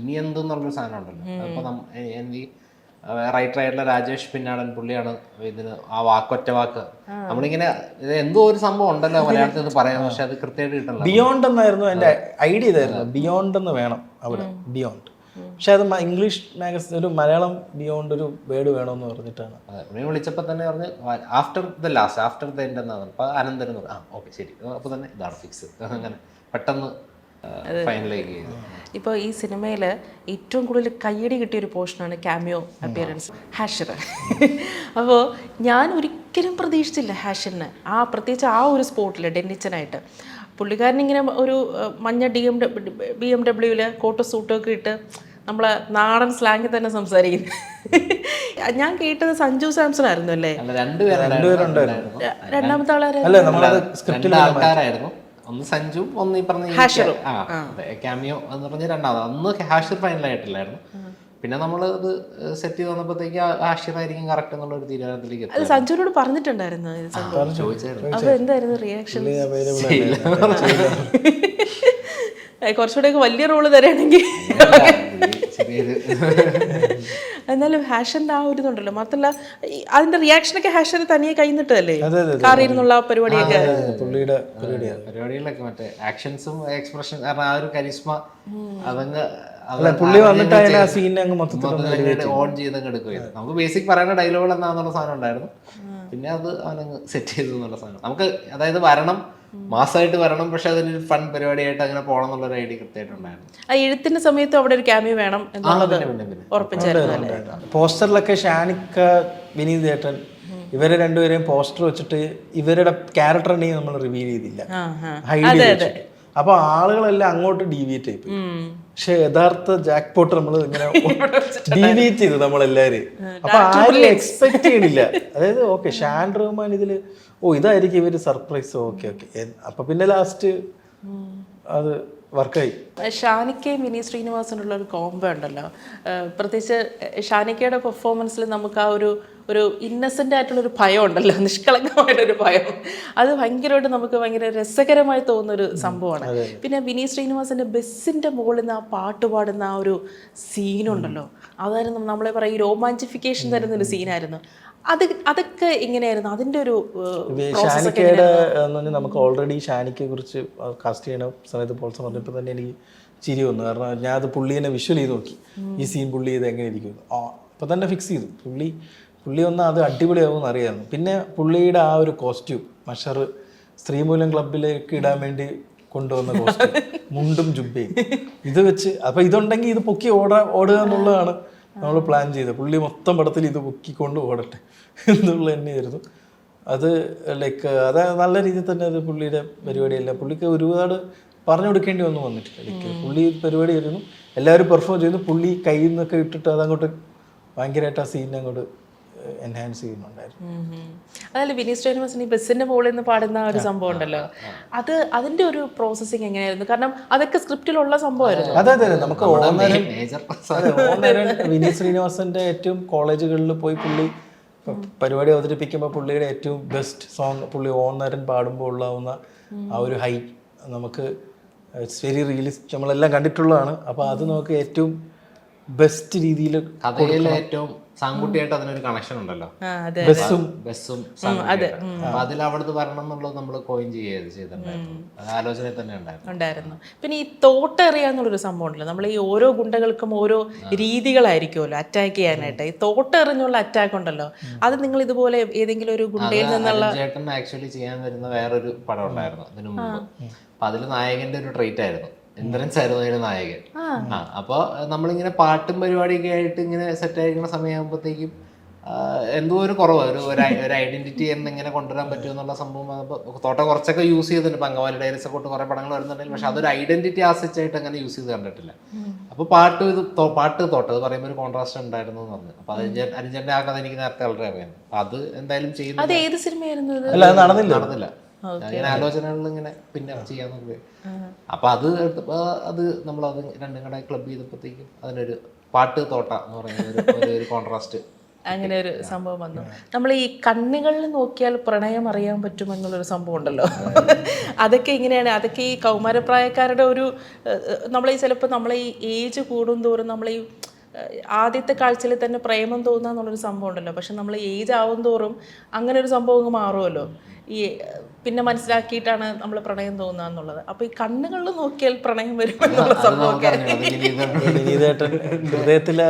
ഇനി എന്തെന്നുള്ളൊരു സാധനം ഉണ്ടല്ലോ. അപ്പോൾ റൈറ്റർ ആയിട്ടുള്ള രാജേഷ് പിന്നാടൻ പുള്ളിയാണ് ഇതിന് ആ ഒറ്റ വാക്ക് നമ്മളിങ്ങനെ എന്തോ ഒരു സംഭവം ഉണ്ടല്ലോ മലയാളത്തിൽ പറയാം, പക്ഷെ അത് കൃത്യമായിട്ട് കിട്ടണം. ബിയോണ്ട് എന്നായിരുന്നു എൻ്റെ ഐഡിയ. ഇതായിരുന്നു ബിയോണ്ട് എന്ന് വേണം അവിടെ, ബിയോണ്ട്. പക്ഷെ അത് ഇംഗ്ലീഷ് മാഗസിൻ ഒരു മലയാളം ബിയോണ്ട് ഒരു വേർഡ് വേണമെന്ന് പറഞ്ഞിട്ടാണ്. അതെ, പുള്ളിയെ വിളിച്ചപ്പോൾ തന്നെ പറഞ്ഞ് ആഫ്റ്റർ ദ എൻഡ് എന്നാണ്. അപ്പോൾ അനന്തരം എന്ന് പറഞ്ഞു. ഓക്കെ ശരി, അപ്പോൾ തന്നെ ഇതാണ് ഫിക്സ്. അങ്ങനെ പെട്ടെന്ന് ഫൈനലൈസ് ചെയ്തു. ഇപ്പോൾ ഈ സിനിമയിൽ ഏറ്റവും കൂടുതൽ കയ്യടി കിട്ടിയൊരു പോർഷനാണ് ക്യാമിയോ അപ്പിയറൻസ് ഹാഷിർ. അപ്പോൾ ഞാൻ ഒരിക്കലും പ്രതീക്ഷിച്ചില്ല ഹാഷിറിന് പ്രത്യേകിച്ച് ആ ഒരു സ്പോട്ടിൽ ഡെന്നിച്ചനായിട്ട്. പുള്ളിക്കാരൻ ഇങ്ങനെ ഒരു മഞ്ഞ BMW കോട്ട് സൂട്ടൊക്കെ ഇട്ട് നമ്മളെ നാടൻ സ്ലാങ്ങിൽ തന്നെ സംസാരിക്കുന്നു. ഞാൻ കേട്ടത് സഞ്ജു സാംസൺ ആയിരുന്നു അല്ലേ? രണ്ടാമത്തെ ആളായിരുന്നു ആൾക്കാരായിരുന്നു. ഒന്ന് സഞ്ജു, ഒന്ന് ഈ പറഞ്ഞ ക്യാമിയോ എന്ന് പറഞ്ഞ രണ്ടാമത്. അന്ന് ഹാഷിർ ഫൈനലായിട്ടില്ലായിരുന്നു. പിന്നെ നമ്മൾ ഇത് സെറ്റ് ചെയ്ത് വന്നപ്പോഴത്തേക്ക് ഹാഷിർ ആയിരിക്കും കറക്റ്റ് എന്നുള്ള ഒരു തീരുമാനത്തിലേക്ക് എത്തി. അത് സഞ്ജുവിനോട് പറഞ്ഞിട്ടുണ്ടായിരുന്നു ചോദിച്ചായിരുന്നു. അപ്പൊ എന്തായിരുന്നു റിയാക്ഷൻ? കുറച്ചുകൂടെ വലിയ റോള് തരാണെങ്കിൽ എന്നാലും ഹാഷറിന്റെ ആ ഒരു ഇതുണ്ടല്ലോ. മാത്രല്ല അതിന്റെ റിയാക്ഷനൊക്കെ ഹാഷർ തനിയെ കൈന്നിട്ടല്ലേ കാറിയിരുന്നുള്ള ആ പരിപാടിയൊക്കെ. പരിപാടികളൊക്കെ മറ്റേ ആക്ഷൻസും എക്സ്പ്രഷൻ കാരണം ആ ഒരു കരിസ്മ അതങ്ങ് പുള്ളി വന്നിട്ട് ആ സീൻ അങ്ങ് ഓൺ ചെയ്തങ്ങ് എടുക്കുകയായിരുന്നു. നമുക്ക് ബേസിക് പറയുന്ന ഡയലോഗുകൾ എന്താന്നുള്ള സാധനം ഉണ്ടായിരുന്നു. പിന്നെ അത് അവനങ്ങ് സെറ്റ് ചെയ്തു എന്നുള്ള സാധനം നമുക്ക്, അതായത് വരണം, മാസമായിട്ട് വരണം, പക്ഷെ അതിനൊരു ഫൺ പരിപാടിയായിട്ട് അങ്ങനെ പോകണം എന്നുള്ളൊരു ഐഡിയ കൃത്യമായിട്ടുണ്ടായിരുന്നു. ആ എഴുത്തിന്റെ സമയത്ത് അവിടെ ഒരു ക്യാമിയോ വേണം എന്നുള്ളത് ഉറപ്പിച്ചായിരുന്നു. പോസ്റ്ററിലൊക്കെ ഷാനിക്ക, വിനീത് ചേട്ടൻ ഇവരെ രണ്ടുപേരെയും പോസ്റ്റർ വെച്ചിട്ട് ഇവരുടെ ക്യാരക്ടർ ഉണ്ടെങ്കിൽ നമ്മൾ റിവീൽ ചെയ്തില്ല, ഹൈഡ് ചെയ്ത്. അപ്പൊ ആളുകളെല്ലാം അങ്ങോട്ട് ഡീവിയേറ്റ് ആയി പോയി. പക്ഷെ യഥാർത്ഥ ജാക്ക് പോട്ട് നമ്മൾ ഇങ്ങനെ ഡീവിയേറ്റ് ചെയ്തു നമ്മളെല്ലാരും. അപ്പൊ ആരും എക്സ്പെക്ട് ചെയ്യണില്ല. അതായത് ഓക്കെ ഷാൻ റഹ്മാൻ ഇതില് ഇതായിരിക്കും ഇവര് സർപ്രൈസ്. ഓക്കെ അപ്പൊ പിന്നെ ലാസ്റ്റ് അത് വർക്കായി. ഷാനിക്കയും വിനീത് ശ്രീനിവാസനുള്ള ഒരു കോംബോ ഉണ്ടല്ലോ. പ്രത്യേകിച്ച് ഷാനിക്കയുടെ പെർഫോമൻസിൽ നമുക്ക് ആ ഒരു ഇന്നസെൻ്റ് ആയിട്ടുള്ളൊരു ഭയം ഉണ്ടല്ലോ, നിഷ്കളങ്കമായിട്ടൊരു ഭയം. അത് ഭയങ്കരമായിട്ട് നമുക്ക് ഭയങ്കര രസകരമായി തോന്നുന്നൊരു സംഭവമാണ്. പിന്നെ വിനീത് ശ്രീനിവാസൻ്റെ ബസ്സിൻ്റെ മുകളിൽ നിന്ന് ആ പാട്ട് പാടുന്ന ആ ഒരു സീനുണ്ടല്ലോ, അതായിരുന്നു നമ്മളെ പറയും ഈ രോമാഞ്ചിഫിക്കേഷൻ തരുന്നൊരു സീനായിരുന്നു. അതൊക്കെ എങ്ങനെയായിരുന്നു അതിൻ്റെ ഒരു ഷാനിക്കയുടെ നമുക്ക് ഓൾറെഡി ഷാനിക്കയെ കുറിച്ച് കാസ്റ്റ് ചെയ്യണ സമയത്ത് പോൾസൺ പറഞ്ഞപ്പോൾ തന്നെ എനിക്ക് ചിരി വന്നു. കാരണം ഞാൻ അത് പുള്ളിനെ വിഷ്വൽ ചെയ്ത് നോക്കി, ഈ സീൻ പുള്ളി ചെയ്ത് എങ്ങനെ ഇരിക്കും. അപ്പം തന്നെ ഫിക്സ് ചെയ്തു. പുള്ളി ഒന്ന് അത് അടിപൊളിയാവുമെന്ന് അറിയാമായിരുന്നു. പിന്നെ പുള്ളിയുടെ ആ ഒരു കോസ്റ്റ്യൂം മഷർ സ്ത്രീമൂലം ക്ലബിലേക്ക് ഇടാൻ വേണ്ടി കൊണ്ടുവന്ന കോസ്റ്റ്യൂം, മുണ്ടും ജുബയും ഇത് വെച്ച് അപ്പം ഇതുണ്ടെങ്കിൽ ഇത് പൊക്കി ഓടുക എന്നുള്ളതാണ് നമ്മൾ പ്ലാൻ ചെയ്തത്. പുള്ളി മൊത്തം പടത്തിൽ ഇത് പൊക്കിക്കൊണ്ട് ഓടട്ടെ എന്നുള്ള തന്നെയായിരുന്നു അത്. ലൈക്ക് അത് നല്ല രീതിയിൽ തന്നെ അത് പുള്ളിയുടെ പരിപാടിയല്ല. പുള്ളിക്ക് ഒരുപാട് പറഞ്ഞു കൊടുക്കേണ്ടി ഒന്നും വന്നിട്ടില്ല. ലൈക്ക് പുള്ളി പരിപാടി ആയിരുന്നു, എല്ലാവരും പെർഫോം ചെയ്തു. പുള്ളി കയ്യിൽ നിന്നൊക്കെ ഇട്ടിട്ട് അതങ്ങോട്ട് ഭയങ്കരമായിട്ട് ആ സീൻ അങ്ങോട്ട് എൻഹാൻസ് ചെയ്യുന്നുണ്ടായിരുന്നു. അതല്ല വിനീത് ശ്രീനിവാസൻ ഈ ബസ്സിന്റെ മുകളിൽ നിന്ന് പാടുന്ന ഒരു സംഭവം ഉണ്ടല്ലോ, അതിന്റെ ഒരു പ്രോസസ്സിങ് എങ്ങനെയായിരുന്നു? കാരണം അതൊക്കെ സ്ക്രിപ്റ്റിലുള്ള സംഭവമായിരുന്നു. അതെ നമുക്ക് വിനീത് ശ്രീനിവാസന്റെ ഏറ്റവും കോളേജുകളിൽ പോയി പുള്ളി പരിപാടി അവതരിപ്പിക്കുമ്പോൾ പുള്ളിയുടെ ഏറ്റവും ബെസ്റ്റ് സോങ് പുള്ളി ഓന്നരൻ പാടുമ്പോൾ ഉള്ളാവുന്ന ആ ഒരു ഹൈ നമുക്ക് ഇറ്റ്സ് വെരി റിയലിസ്റ്റ്, നമ്മളെല്ലാം കണ്ടിട്ടുള്ളതാണ്. അപ്പോൾ അത് നമുക്ക് ഏറ്റവും ബെസ്റ്റ് രീതിയിൽ ഏറ്റവും സാങ്കുട്ടിയായിട്ട് അതിനൊരു കണക്ഷൻ ഉണ്ടല്ലോ, ബസ്സും അപ്പൊ അതിൽ അവിടുന്ന് വരണം എന്നുള്ളത് നമ്മൾ കോയിൻ ചെയ്തിട്ടുണ്ടായിരുന്നു. അത് ആലോചനയിൽ തന്നെ ഉണ്ടായിരുന്നു. പിന്നെ ഈ തോട്ടെറിയാന്നുള്ളൊരു സംഭവം ഉണ്ടല്ലോ, നമ്മൾ ഈ ഓരോ ഗുണ്ടകൾക്കും ഓരോ രീതികളായിരിക്കുമല്ലോ അറ്റാക്ക് ചെയ്യാനായിട്ട്. ഈ തോട്ടെറിഞ്ഞുള്ള അറ്റാക്ക് ഉണ്ടല്ലോ, അത് നിങ്ങൾ ഇതുപോലെ ഏതെങ്കിലും ഒരു ഗുണ്ടയിൽ നിന്നുള്ള ചേട്ടൻ ആക്ച്വലി ചെയ്യാൻ വരുന്ന വേറൊരു പടം ഉണ്ടായിരുന്നു അതിനു മുമ്പ്. അപ്പൊ അതിൽ നായകന്റെ ഒരു ട്രേറ്റ് ആയിരുന്നു, ഇന്ദ്രൻസ് ആയിരുന്നു അതിന്റെ നായകൻ. അപ്പോൾ നമ്മളിങ്ങനെ പാട്ടും പരിപാടിയൊക്കെ ആയിട്ട് ഇങ്ങനെ സെറ്റ് ആയിരിക്കുന്ന സമയമാകുമ്പോഴത്തേക്കും എന്തോ ഒരു കുറവ്, ഒരു ഐഡന്റിറ്റി എന്നിങ്ങനെ കൊണ്ടുവരാൻ പറ്റുമെന്നുള്ള സംഭവം. തോട്ട കുറച്ചൊക്കെ യൂസ് ചെയ്തിട്ടുണ്ട്, പങ്കവാലി ഡയറീസ് ഒക്കെ കുറേ പടങ്ങൾ വരുന്നുണ്ടെങ്കിൽ, പക്ഷെ അതൊരു ഐഡന്റിറ്റി ആസിച്ചായിട്ട് അങ്ങനെ യൂസ് ചെയ്ത് കണ്ടിട്ടില്ല. അപ്പോൾ പാട്ട് തോട്ട അത് പറയുമ്പോൾ ഒരു കോൺട്രാസ്റ്റ് ഉണ്ടായിരുന്നു എന്ന് പറഞ്ഞു. അപ്പൊ അരിഞ്ചന്റെ ആ കഥ എനിക്ക് നേരത്തെ വളരെ അറിയാം. അത് എന്തായാലും ചെയ്യുന്നത്. അത് ഏത് സിനിമയായിരുന്നു? നടന്നില്ല. ഞാൻ ആലോചനകളിൽ ഇങ്ങനെ പിന്നെ ചെയ്യാന്നൊക്കെ. അപ്പൊ അത് നമ്മളത് രണ്ടും കൂടെ ക്ലബ് ചെയ്തപ്പോഴത്തേക്കും അതിനൊരു പാട്ട് തോട്ട എന്ന് പറയുന്ന ഒരു കോൺട്രാസ്റ്റ് അങ്ങനെ ഒരു സംഭവം വന്നു. നമ്മൾ ഈ കണ്ണുകളിൽ നോക്കിയാൽ പ്രണയം അറിയാൻ പറ്റുമെന്നുള്ളൊരു സംഭവം ഉണ്ടല്ലോ, അതൊക്കെ ഇങ്ങനെയാണ്. അതൊക്കെ ഈ കൗമാരപ്രായക്കാരുടെ ഒരു നമ്മളീ ചിലപ്പോൾ നമ്മളെ ഈ ഏജ് കൂടും തോറും നമ്മളീ ആദ്യത്തെ കാഴ്ചയിൽ തന്നെ പ്രേമം തോന്നുക എന്നുള്ളൊരു സംഭവം ഉണ്ടല്ലോ. പക്ഷെ നമ്മൾ ഏജ് ആവും തോറും അങ്ങനെ ഒരു സംഭവം മാറുമല്ലോ. ഈ പിന്നെ മനസ്സിലാക്കിയിട്ടാണ് നമ്മൾ പ്രണയം തോന്നുക എന്നുള്ളത്. അപ്പൊ ഈ കണ്ണുകളിൽ നോക്കിയാൽ പ്രണയം വരും എന്നുള്ള സംഭവമൊക്കെ ഹൃദയത്തിലെ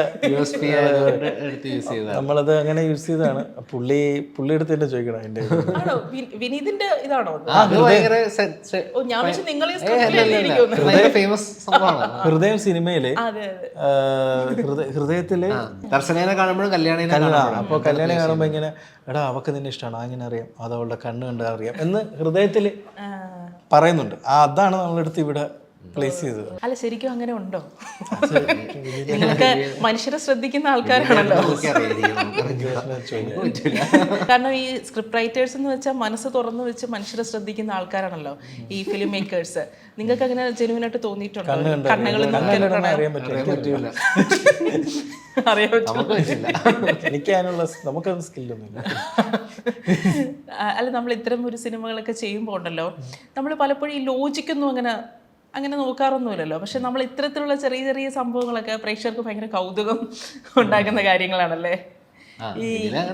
നമ്മളത് അങ്ങനെ യൂസ് ചെയ്തതാണ്. പുള്ളി എടുത്ത് തന്നെ ചോദിക്കണം അതിന്റെ വിനീതിന്റെ ഇതാണോ? ഞാൻ നിങ്ങൾ ഹൃദയം സിനിമയില് ഹൃദയത്തില് ദർശനേനെ കാണുമ്പോഴും കല്യാണം അപ്പൊ കല്യാണം കാണുമ്പോ ഇങ്ങനെ എടാ അവക്ക് നിന്നെ ഇഷ്ടമാണ് അങ്ങനെ അറിയാം, അത് അവളുടെ കണ്ണ് കണ്ട് അറിയാം എന്ന് ഹൃദയത്തിൽ പറയുന്നുണ്ട്. അതാണ് നമ്മളെടുത്ത് ഇവിടെ പ്ലേസ് ചെയ്തത്. അല്ല ശരിക്കും അങ്ങനെ ഉണ്ടോ? നിങ്ങൾക്ക് മനുഷ്യരെ ശ്രദ്ധിക്കുന്ന ആൾക്കാരാണല്ലോ. കാരണം ഈ സ്ക്രിപ്റ്റ് റൈറ്റേഴ്സ് എന്ന് വെച്ചാൽ മനസ്സ് തുറന്നു വെച്ച് മനുഷ്യരെ ശ്രദ്ധിക്കുന്ന ആൾക്കാരാണല്ലോ ഈ ഫിലിം മേക്കേഴ്സ്. നിങ്ങൾക്ക് അങ്ങനെ ജെനുവിനായിട്ട് തോന്നിയിട്ടുണ്ടോ? കണ്ണുകൾ അറിയാൻ പറ്റില്ല. അറിയാൻ പറ്റില്ല. എനിക്ക് അതിനുള്ള നമുക്കത് സ്കില്ലൊന്നുമില്ല. അല്ല നമ്മൾ ഇത്തരം ഒരു സിനിമകളൊക്കെ ചെയ്യുമ്പോൾ ഉണ്ടല്ലോ, നമ്മൾ പലപ്പോഴും ഈ ലോജിക്കൊന്നും അങ്ങനെ നോക്കാറൊന്നുമില്ലല്ലോ. പക്ഷെ നമ്മൾ ഇത്തരത്തിലുള്ള ചെറിയ ചെറിയ സംഭവങ്ങളൊക്കെ പ്രേക്ഷകർക്ക് ഭയങ്കര കൗതുകം ഉണ്ടാക്കുന്ന കാര്യങ്ങളാണല്ലേ. ഈ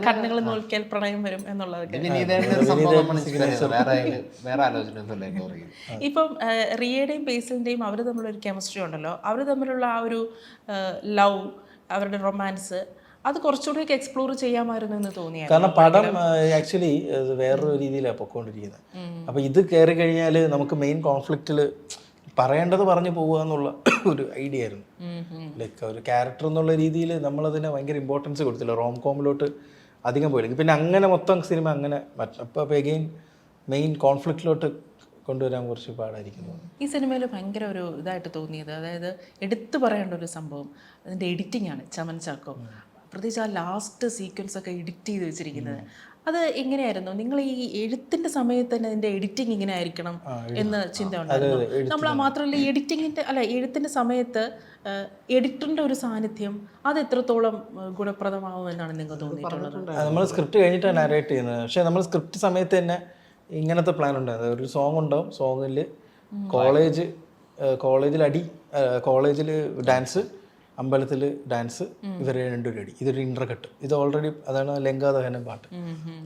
കണ്ണുകൾ നോക്കിയാൽ പ്രണയം വരും എന്നുള്ളതൊക്കെ. ഇപ്പം റിയയുടെയും ബേസിലിന്റെയും അവർ തമ്മിലൊരു കെമിസ്ട്രി ഉണ്ടല്ലോ. അവർ തമ്മിലുള്ള ആ ഒരു ലവ്, അവരുടെ റൊമാൻസ്, അത് കുറച്ചുകൂടി എക്സ്പ്ലോർ ചെയ്യാമായിരുന്നു എന്ന് തോന്നിയായിരുന്നു. കാരണം പടം ആക്ച്വലി വേറൊരു രീതിയിലാണ് പൊക്കോണ്ടിരിക്കുന്നത്. അപ്പൊ ഇത് കയറി കഴിഞ്ഞാൽ നമുക്ക് മെയിൻ കോൺഫ്ലിക്റ്റിൽ പറയേണ്ടത് പറഞ്ഞു പോകുക എന്നുള്ള ഒരു ഐഡിയ ആയിരുന്നു. ലൈക്ക് ഒരു ക്യാരക്ടർ എന്നുള്ള രീതിയിൽ നമ്മളതിനെ ഭയങ്കര ഇമ്പോർട്ടൻസ് കൊടുത്തില്ല. റോം കോമിലോട്ട് അധികം പോയില്ലെങ്കിൽ പിന്നെ അങ്ങനെ മൊത്തം സിനിമ അങ്ങനെ അപ്പോൾ എഗെയിൻ മെയിൻ കോൺഫ്ലിക്റ്റിലോട്ട് കൊണ്ടുവരാൻ കുറച്ച് പാടായിരിക്കുന്നു. ഈ സിനിമയിൽ ഭയങ്കര ഒരു ഇതായിട്ട് തോന്നിയത്, അതായത് എടുത്തു പറയേണ്ട ഒരു സംഭവം അതിൻ്റെ എഡിറ്റിംഗ് ആണ്. ചമൻ ചാക്കോ പ്രത്യേകിച്ച് ആ ലാസ്റ്റ് സീക്വൻസ് ഒക്കെ എഡിറ്റ് ചെയ്ത് വെച്ചിരിക്കുന്നത്, അത് എങ്ങനെയായിരുന്നു? നിങ്ങൾ ഈ എഴുത്തിൻ്റെ സമയത്ത് തന്നെ അതിൻ്റെ എഡിറ്റിംഗ് ഇങ്ങനെ ആയിരിക്കണം എന്ന് ചിന്ത ഉണ്ടായിരുന്നു? നമ്മൾ മാത്രമല്ല എഴുത്തിൻ്റെ സമയത്ത് എഡിറ്ററിൻ്റെ ഒരു സാന്നിധ്യം അത് എത്രത്തോളം ഗുണപ്രദമാവും എന്നാണ് നിങ്ങൾക്ക് തോന്നിയിട്ടുള്ളത്? നമ്മൾ സ്ക്രിപ്റ്റ് കഴിഞ്ഞിട്ടാണ് നാരേറ്റ് ചെയ്യുന്നത്. പക്ഷേ നമ്മൾ സ്ക്രിപ്റ്റ് സമയത്ത് തന്നെ ഇങ്ങനത്തെ പ്ലാൻ ഉണ്ടായിരുന്നു. ഒരു സോങ് ഉണ്ടാവും, സോങ്ങിൽ കോളേജിൽ ഡാൻസ്, അമ്പലത്തിൽ ഡാൻസ്, ഇവരെ രണ്ടുപേരും അടി. ഇതൊരു ഇൻട്രകട്ട്. ഇത് ഓൾറെഡി അതാണ് ലങ്കാദഹനം പാട്ട്.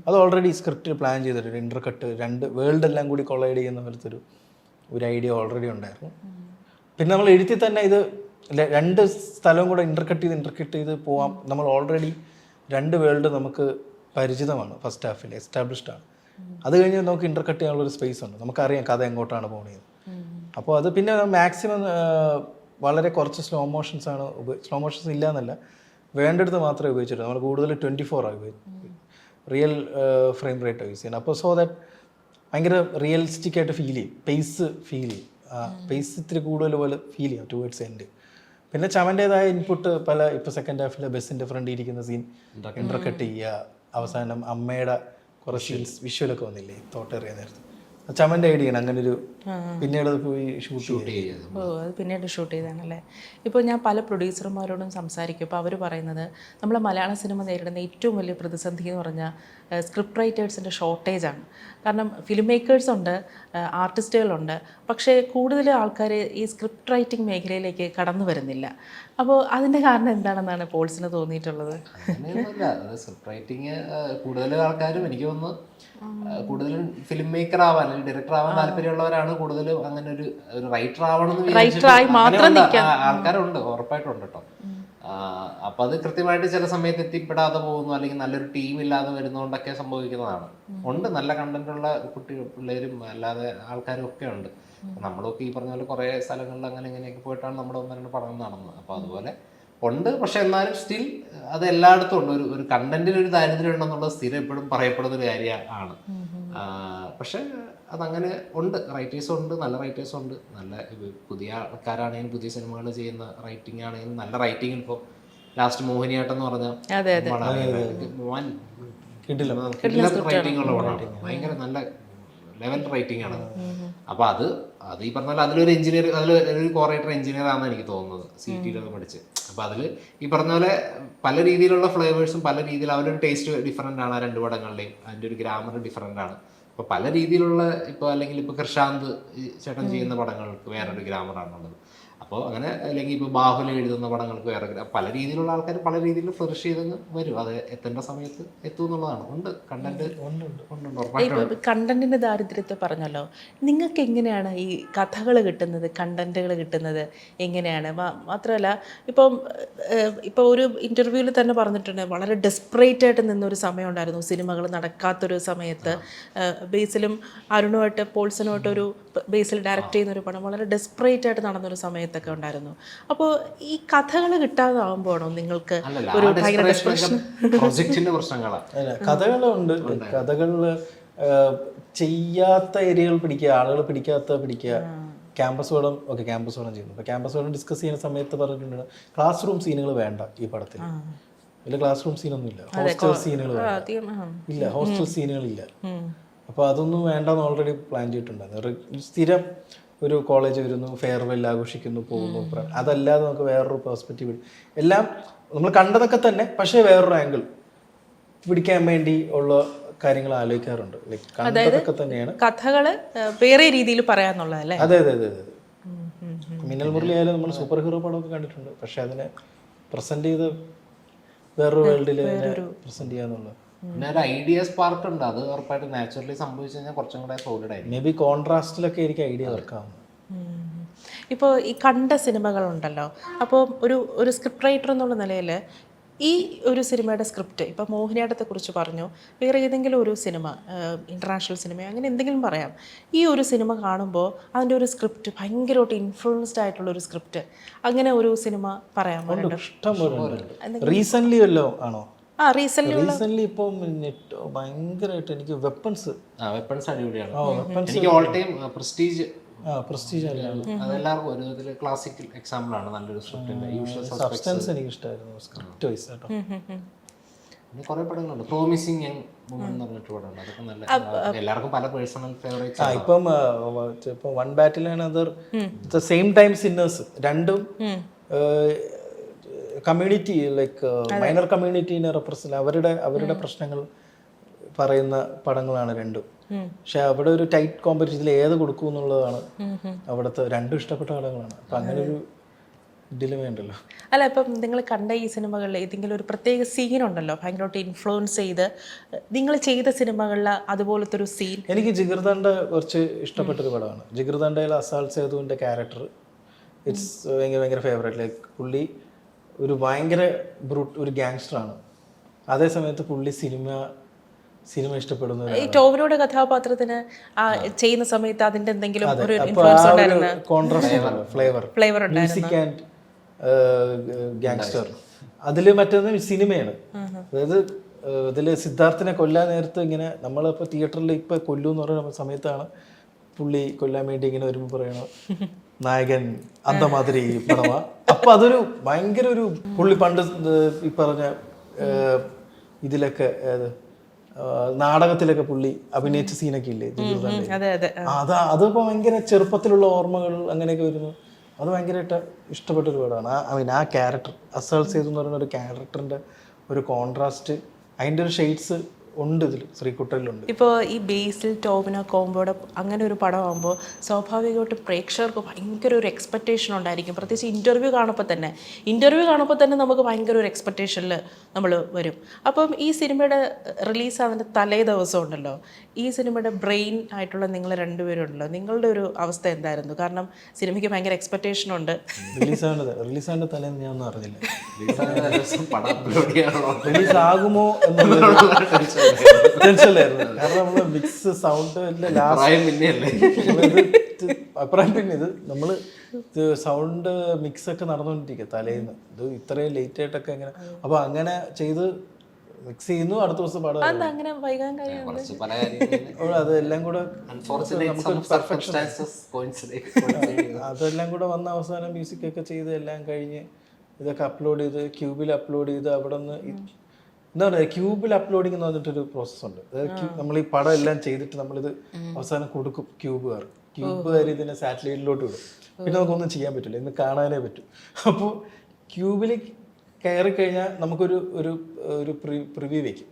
അത് ഓൾറെഡി സ്ക്രിപ്റ്റിൽ പ്ലാൻ ചെയ്തിട്ടുണ്ട്. ഇൻട്രകട്ട് രണ്ട് വേൾഡ് എല്ലാം കൂടി കൊളൈഡ് ചെയ്യുന്ന പോലത്തെ ഒരു ഐഡിയ ഓൾറെഡി ഉണ്ടായിരുന്നു. പിന്നെ നമ്മൾ എഴുതി തന്നെ ഇത് രണ്ട് സ്ഥലവും കൂടെ ഇൻട്രകട്ട് ചെയ്ത് പോവാം. നമ്മൾ ഓൾറെഡി രണ്ട് വേൾഡ് നമുക്ക് പരിചിതമാണ്. ഫസ്റ്റ് ഹാഫിൽ എസ്റ്റാബ്ലിഷ്ഡ് ആണ്. അത് കഴിഞ്ഞ് നമുക്ക് ഇൻട്രകട്ട് ചെയ്യാനുള്ളൊരു സ്പേസ് ഉണ്ട്. നമുക്കറിയാം കഥ എങ്ങോട്ടാണ് പോകുന്നത്. അപ്പോൾ അത് പിന്നെ മാക്സിമം വളരെ കുറച്ച് സ്ലോ മോഷൻസ് ഇല്ല എന്നല്ല, വേണ്ടടുത്ത് മാത്രമേ ഉപയോഗിച്ചിട്ടുള്ളൂ. നമ്മൾ കൂടുതൽ 24 ആണ് റിയൽ ഫ്രെയിം റേറ്റ് യൂസ് ചെയ്യുന്നത്. അപ്പോൾ സോ ദാറ്റ് ഭയങ്കര റിയലിസ്റ്റിക് ആയിട്ട് ഫീൽ ചെയ്യും. പേസ് ഇത്തിരി കൂടുതൽ പോലെ ഫീൽ ചെയ്യാം ടുവേർഡ്സ് എൻഡ്. പിന്നെ ചമൻ്റേതായ ഇൻപുട്ട് ഇപ്പോൾ സെക്കൻഡ് ഹാഫിൽ ബസ്സിൻ്റെ ഫ്രണ്ടിൽ ഇരിക്കുന്ന സീൻ ഇൻട്രകട്ട് ചെയ്യുക. അവസാനം അമ്മയുടെ കുറച്ച് സീൻസ് വിഷ്വലൊക്കെ വന്നില്ലേ തോട്ടേറിയ നേരത്ത്, ചമൻ്റെ ഐഡിയ ആണ്. അങ്ങനെ ഒരു പിന്നീട് അത് പോയി ഷൂട്ട് ചെയ്ത് അത് പിന്നീട് ഷൂട്ട് ചെയ്താണല്ലേ. ഇപ്പോൾ ഞാൻ പല പ്രൊഡ്യൂസർമാരോടും സംസാരിക്കും. അപ്പോൾ അവർ പറയുന്നത് നമ്മൾ മലയാള സിനിമ നേരിടുന്ന ഏറ്റവും വലിയ പ്രതിസന്ധി എന്ന് പറഞ്ഞാൽ സ്ക്രിപ്റ്റ് റൈറ്റേഴ്സിൻ്റെ ഷോർട്ടേജാണ്. കാരണം ഫിലിം മേക്കേഴ്സ് ഉണ്ട്, ആർട്ടിസ്റ്റുകളുണ്ട്, പക്ഷേ കൂടുതൽ ആൾക്കാർ ഈ സ്ക്രിപ്റ്റ് റൈറ്റിംഗ് മേഖലയിലേക്ക് കടന്നു വരുന്നില്ല. അപ്പോൾ അതിൻ്റെ കാരണം എന്താണെന്നാണ് പോൾസിന് തോന്നിയിട്ടുള്ളത്? അങ്ങനെയൊന്നുമില്ല. സ്ക്രിപ്റ്റ് റൈറ്റിംഗ് കൂടുതൽ ആൾക്കാരും എനിക്ക് തോന്നുന്നു കൂടുതലും ഫിലിം മേക്കർ ആവാൻ അല്ലെങ്കിൽ ഡയറക്ടർ ആവാൻ താല്പര്യമുള്ളവരാണ് കൂടുതലും. അങ്ങനെ ഒരു റൈറ്റർ ആവണമെന്ന് ആൾക്കാരുണ്ട്, ഉറപ്പായിട്ടുണ്ട് കേട്ടോ. അപ്പൊ അത് കൃത്യമായിട്ട് ചില സമയത്ത് എത്തിപ്പെടാതെ പോകുന്നു, അല്ലെങ്കിൽ നല്ലൊരു ടീം ഇല്ലാതെ വരുന്നതുകൊണ്ടൊക്കെ സംഭവിക്കുന്നതാണ്. ഉണ്ട് നല്ല കണ്ടന്റുള്ള പിള്ളേരും അല്ലാതെ ആൾക്കാരും ഒക്കെ ഉണ്ട്. നമ്മളൊക്കെ ഈ പറഞ്ഞ പോലെ കുറെ സ്ഥലങ്ങളിൽ അങ്ങനെ ഇങ്ങനെയൊക്കെ പോയിട്ടാണ് നമ്മുടെ ഒന്നര പഠനം നടന്നത്. അപ്പൊ അതുപോലെ ഉണ്ട്. പക്ഷെ എന്നാലും സ്റ്റിൽ അത് എല്ലായിടത്തും ഉണ്ട്. ഒരു കണ്ടന്റിന് ഒരു ദാരിദ്ര്യം ഉണ്ടെന്നുള്ളത് സ്ഥിരം എപ്പോഴും പറയപ്പെടുന്ന ഒരു കാര്യമാണ്. പക്ഷെ അതങ്ങനെ ഉണ്ട്. റൈറ്റേഴ്സും ഉണ്ട്, നല്ല റൈറ്റേഴ്സും ഉണ്ട്. നല്ല പുതിയ ആൾക്കാരാണെങ്കിലും പുതിയ സിനിമകൾ ചെയ്യുന്ന റൈറ്റിംഗ് ആണെങ്കിലും നല്ല റൈറ്റിംഗ്. ഇപ്പോൾ ലാസ്റ്റ് മോഹിനിയാട്ടം എന്ന് പറഞ്ഞാൽ റൈറ്റിംഗ് ഉള്ള പടമാണ്. ഭയങ്കര നല്ല ലെവൽ റൈറ്റിംഗ് ആണ്. അപ്പൊ അത് ഈ പറഞ്ഞ പോലെ അതിലൊരു കോറൈറ്റർ എഞ്ചിനീയർ ആണെന്ന് എനിക്ക് തോന്നുന്നത്, CT-ലൊക്കെ പഠിച്ച്. അപ്പൊ അതിൽ ഈ പറഞ്ഞ പോലെ പല രീതിയിലുള്ള ഫ്ലേവേഴ്സും പല രീതിയിൽ അവരൊരു ടേസ്റ്റ് ഡിഫറെൻ്റ് ആണ്. ആ രണ്ട് പടങ്ങളുടെയും അതിൻ്റെ ഒരു ഗ്രാമർ ഡിഫറെൻ്റ് ആണ്. അപ്പോൾ പല രീതിയിലുള്ള അല്ലെങ്കിൽ ഇപ്പോൾ കൃഷാന്ത് ചേട്ടൻ ചെയ്യുന്ന പടങ്ങൾക്ക് വേറൊരു ഗ്രാമറാണുള്ളത്. അപ്പോൾ അങ്ങനെ അല്ലെങ്കിൽ ഇപ്പോൾ ബാഹുലി എഴുതുന്ന പടങ്ങൾക്ക് വേറെ പല രീതിയിലുള്ള ആൾക്കാർ പല രീതിയിൽ ഫ്ലറിഷ് ചെയ്തെന്ന് വരും. അത് എത്തേണ്ട സമയത്ത് എത്തും എന്നുള്ളതാണ്. ഉണ്ട് കണ്ടന്റ് ഉണ്ട്. കണ്ടന്റിന്റെ ദാരിദ്ര്യത്തെ പറഞ്ഞല്ലോ, നിങ്ങൾക്ക് എങ്ങനെയാണ് ഈ കഥകൾ കിട്ടുന്നത്, കണ്ടന്റുകൾ കിട്ടുന്നത് എങ്ങനെയാണ്? മാത്രമല്ല ഇപ്പോൾ ഒരു ഇന്റർവ്യൂവിൽ തന്നെ പറഞ്ഞിട്ടുണ്ട്, വളരെ ഡെസ്പറേറ്റ് ആയിട്ട് നിന്നൊരു സമയം ഉണ്ടായിരുന്നു സിനിമകൾ നടക്കാത്തൊരു സമയത്ത്. ബേസിലും അരുണുമായിട്ട് പോൾസനുമായിട്ട് ഒരു ബേസിൽ ഡയറക്റ്റ് ചെയ്യുന്നൊരു പടം വളരെ ഡെസ്പറേറ്റ് ആയിട്ട് നടന്നൊരു സമയത്തൊക്കെ ഉണ്ടായിരുന്നു. അപ്പോൾ ഈ കഥകൾ കിട്ടാതാവുമ്പോഴാണോ നിങ്ങൾക്ക് ഒരു ഭയങ്കര പ്രൊജക്റ്റിന്റെ പ്രശ്നങ്ങളാണ്? കഥകളുണ്ട്. കഥകളിൽ ചെയ്യാത്ത ഏരിയകൾ പിടിക്കുക, ആളുകൾ പിടിക്കുക. ക്യാമ്പസ് പടം ക്യാമ്പസ് പടം ചെയ്യുന്നു. അപ്പോൾ ക്യാമ്പസ് പടം ഡിസ്കസ് ചെയ്യുന്ന സമയത്ത് പറഞ്ഞിട്ടുണ്ട് ക്ലാസ് റൂം സീനുകൾ വേണ്ട ഈ പടത്തിൽ. ഇല്ല, ക്ലാസ് റൂം സീനൊന്നും ഇല്ല, ഹോസ്റ്റൽ സീനുകൾ ഇല്ല, ഹോസ്റ്റൽ സീനുകളില്ല. അപ്പോൾ അതൊന്നും വേണ്ടെന്ന് ഓൾറെഡി പ്ലാൻ ചെയ്തിട്ടുണ്ടായിരുന്നു. സ്ഥിരം ഒരു കോളേജ് വരുന്നു, ഫെയർവെൽ ആഘോഷിക്കുന്നു, പോകുന്നു. അതല്ലാതെ നമുക്ക് വേറൊരു പെർസ്പെക്റ്റീവ് എല്ലാം നമ്മൾ കണ്ടതൊക്കെ തന്നെ, പക്ഷേ വേറൊരു ആംഗിൾ പിടിക്കാൻ വേണ്ടി ഉള്ള കാര്യങ്ങൾ ആലോചിക്കാറുണ്ട്. ലൈക്ക് കണ്ടതൊക്കെ തന്നെയാണ്, കഥകള് വേറെ രീതിയിൽ പറയാന്നുള്ളതല്ലേ? അതെ. മിന്നൽ മുരളി ആയാലും നമ്മൾ സൂപ്പർ ഹീറോ പടമൊക്കെ കണ്ടിട്ടുണ്ട്, പക്ഷെ അതിനെ പ്രസന്റ് ചെയ്ത് വേറൊരു വേൾഡിൽ പ്രസന്റ് ചെയ്യാന്നുള്ളത്. പിന്നെ ഒരു ഐഡിയ സ്പാർക്ക് ഉണ്ട്, അത് ഉറപ്പായിട്ട് നാച്ചുറലി സംഭവിച്ചു കഴിഞ്ഞാൽ കുറച്ചും കൂടെ സോളിഡ് ആയിരിക്കും. മേ ബി കോൺട്രാസ്റ്റിലൊക്കെ എനിക്ക് ഐഡിയ വർക്കാവുന്നത്. ഇപ്പോൾ ഈ കണ്ട സിനിമകളുണ്ടല്ലോ, അപ്പോൾ ഒരു സ്ക്രിപ്റ്റ് റൈറ്റർ എന്നുള്ള നിലയിൽ ഈ ഒരു സിനിമയുടെ സ്ക്രിപ്റ്റ്, ഇപ്പോൾ മോഹിനിയാട്ടത്തെക്കുറിച്ച് പറഞ്ഞു, വേറെ ഏതെങ്കിലും ഒരു സിനിമ, ഇൻ്റർനാഷണൽ സിനിമ, അങ്ങനെ എന്തെങ്കിലും പറയാം. ഈ ഒരു സിനിമ കാണുമ്പോൾ അതിൻ്റെ ഒരു സ്ക്രിപ്റ്റ് ഭയങ്കരമായിട്ട് ഇൻഫ്ലുവൻസ്ഡ് ആയിട്ടുള്ള ഒരു സ്ക്രിപ്റ്റ്, അങ്ങനെ ഒരു സിനിമ പറയാമോ? റീസെന്റ് വല്ലോ ആണോ? റീസെന്റ് ഇപ്പം ഭയങ്കരമായിട്ട് എനിക്ക് വെപ്പൺസ് അടിപൊളിയാണ്. എനിക്ക് ഓൾ ടൈം പ്രസ്റ്റീജ് അതെല്ലാവർക്കും ഒരു ഇതിൽ ക്ലാസിക്കൽ എക്സാമ്പിൾ ആണ്. നല്ലൊരു സ്ക്രിപ്റ്റിന്റെ യൂഷ്വൽ സബ്സ്റ്റൻസ് എനിക്ക് ഇഷ്ടമായിരുന്നു, സ്ക്രിപ്റ്റ് വൈസ് കേട്ടോ. പിന്നെ കുറെ പടങ്ങളുണ്ട്, പ്രോമിസിങ് യങ് വുമൺ എന്ന് പറഞ്ഞിട്ട് പടമുണ്ട്, അതൊക്കെ നല്ല എല്ലാവർക്കും പല പേഴ്സണൽ ഫേവറേറ്റ്സ്. ഇപ്പം വൺ ബാറ്റിൽ അനദർ, സെയിം ടൈം സിന്നേഴ്സ്, രണ്ടും കമ്മ്യൂണിറ്റി, ലൈക്ക് മൈനർ കമ്മ്യൂണിറ്റീനെ റെപ്രസെന്റ്, അവരുടെ പ്രശ്നങ്ങൾ പറയുന്ന പടങ്ങളാണ് രണ്ടും. പക്ഷെ അവിടെ ഒരു ടൈറ്റ് കോമ്പറ്റീഷനിൽ ഏത് കൊടുക്കും എന്നുള്ളതാണ് അവിടുത്തെ രണ്ടും ഇഷ്ടപ്പെട്ട പടങ്ങളാണ്. അപ്പം അങ്ങനെ ഒരു ഡിലമ ഉണ്ടല്ലോ. അല്ല, ഇപ്പം നിങ്ങൾ കണ്ട ഈ സിനിമകളിൽ ഏതെങ്കിലും ഒരു പ്രത്യേക സീൻ ഉണ്ടല്ലോ ഭയങ്കരമായിട്ട് ഇൻഫ്ലുവൻസ് ചെയ്ത് നിങ്ങൾ ചെയ്ത സിനിമകളിൽ അതുപോലത്തെ ഒരു സീൻ? എനിക്ക് ജിഗർദണ്ഡ കുറച്ച് ഇഷ്ടപ്പെട്ടൊരു പടമാണ്. ജിഗർദണ്ഡയിൽ അസാൾട്ട് സേതുവിൻ്റെ ക്യാരക്ടർ ഇറ്റ്സ് ഭയങ്കര ഫേവറേറ്റ്. ലൈക്ക് പുള്ളി ഒരു ഭയങ്കര ഒരു ഗാങ്സ്റ്ററാണ്, അതേ സമയത്ത് പുള്ളി സിനിമ ഇഷ്ടപ്പെടുന്ന ഈ ടോവിനോയുടെ കഥാപാത്രത്തിന് ചെയ്യുന്ന സമയത്ത് അതിന്റെ എന്തെങ്കിലും ഒരു ഇൻഫ്ലുവൻസ് ഉണ്ടായിരുന്ന ഫ്ലേവർ മ്യൂസിക് ആൻഡ് ഗാങ്സ്റ്റർ. അതില് മറ്റൊന്ന് സിനിമയാണ്. അതായത് ഇതില് സിദ്ധാർത്ഥിനെ കൊല്ലാൻ നേരത്ത് ഇങ്ങനെ നമ്മളിപ്പോൾ തിയേറ്ററിൽ ഇപ്പൊ കൊല്ലൂന്ന് പറയുന്ന സമയത്താണ് പുള്ളി കൊല്ലാൻ വേണ്ടി ഇങ്ങനെ വരുമ്പോൾ പറയണ നായകൻ അന്തമാതിരി പടമാ. അപ്പൊ അതൊരു ഭയങ്കര ഒരു പുള്ളി പണ്ട് ഈ പറഞ്ഞ ഇതിലൊക്കെ നാടകത്തിലൊക്കെ പുള്ളി അഭിനയിച്ച സീനൊക്കെ ഇല്ലേ, അതിപ്പോ ഭയങ്കര ചെറുപ്പത്തിലുള്ള ഓർമ്മകൾ അങ്ങനെയൊക്കെ വരുന്നു. അത് ഭയങ്കരമായിട്ട് ഇഷ്ടപ്പെട്ടൊരു പടമാണ്. ആ ക്യാരക്ടർ അസാൾട്ട് സേതു എന്ന് പറയുന്ന ഒരു ക്യാരക്ടറിന്റെ ഒരു കോൺട്രാസ്റ്റ്, അതിന്റെ ഒരു ഷെയ്ഡ്സ് ഉണ്ട് ഇതിൽ, ശ്രീകുട്ടലിലുണ്ട്. ഇപ്പോൾ ഈ ബേസിൽ ടോവിനോ കോംബോയുടെ അങ്ങനെ ഒരു പടമാകുമ്പോൾ സ്വാഭാവികമായിട്ട് പ്രേക്ഷകർക്ക് ഭയങ്കര ഒരു എക്സ്പെക്റ്റേഷൻ ഉണ്ടായിരിക്കും. പ്രത്യേകിച്ച് ഇൻ്റർവ്യൂ കാണുമ്പോൾ തന്നെ നമുക്ക് ഭയങ്കര ഒരു എക്സ്പെക്റ്റേഷനിൽ നമ്മൾ വരും. അപ്പം ഈ സിനിമയുടെ റിലീസാകുന്നതിൻ്റെ തലേ ദിവസം ഉണ്ടല്ലോ, ഈ സിനിമയുടെ ബ്രെയിൻ ആയിട്ടുള്ള നിങ്ങൾ രണ്ടുപേരും ഉണ്ടല്ലോ, നിങ്ങളുടെ ഒരു അവസ്ഥ എന്തായിരുന്നു? കാരണം സിനിമയ്ക്ക് ഭയങ്കര എക്സ്പെക്റ്റേഷൻ ഉണ്ട്. റിലീസാകുന്ന തലേന്ന് ഞാൻ ഒന്നും അറിഞ്ഞില്ല, റിലീസ് ആകുമോ എന്നുള്ള ടെൻഷനിലായിരുന്നു. കാരണം നമ്മള് മിക്സ് സൗണ്ട് അഭിപ്രായം പിന്നെ ഇത് നമ്മള് സൗണ്ട് മിക്സ് ഒക്കെ നടന്നുകൊണ്ടിരിക്കുക തലേന്ന്. ഇത് ഇത്രയും ലേറ്റ് ആയിട്ടൊക്കെ എങ്ങനെ, അപ്പൊ അങ്ങനെ ചെയ്ത് മിക്സ് ചെയ്യുന്നു. അടുത്ത ദിവസം പാടാം, അതെല്ലാം കൂടെ അതെല്ലാം കൂടെ വന്ന അവസാനം മ്യൂസിക് ഒക്കെ ചെയ്ത് എല്ലാം കഴിഞ്ഞ് ഇതൊക്കെ അപ്ലോഡ് ചെയ്ത് ക്യൂബിൽ അപ്ലോഡ് ചെയ്ത് അവിടെ നിന്ന് എന്താ പറയുക, ക്യൂബിൽ അപ്ലോഡിംഗ് എന്ന് പറഞ്ഞിട്ടൊരു പ്രോസസ്സുണ്ട്. അതായത് നമ്മൾ ഈ പടം എല്ലാം ചെയ്തിട്ട് നമ്മളിത് അവസാനം കൊടുക്കും ക്യൂബുകാർ ഇതിനെ സാറ്റലൈറ്റിലോട്ട് വിടും. പിന്നെ നമുക്കൊന്നും ചെയ്യാൻ പറ്റില്ല, ഇന്ന് കാണാനേ പറ്റും. അപ്പോൾ ക്യൂബിൽ കയറി കഴിഞ്ഞാൽ നമുക്കൊരു ഒരു പ്രിവ്യൂ വെക്കും,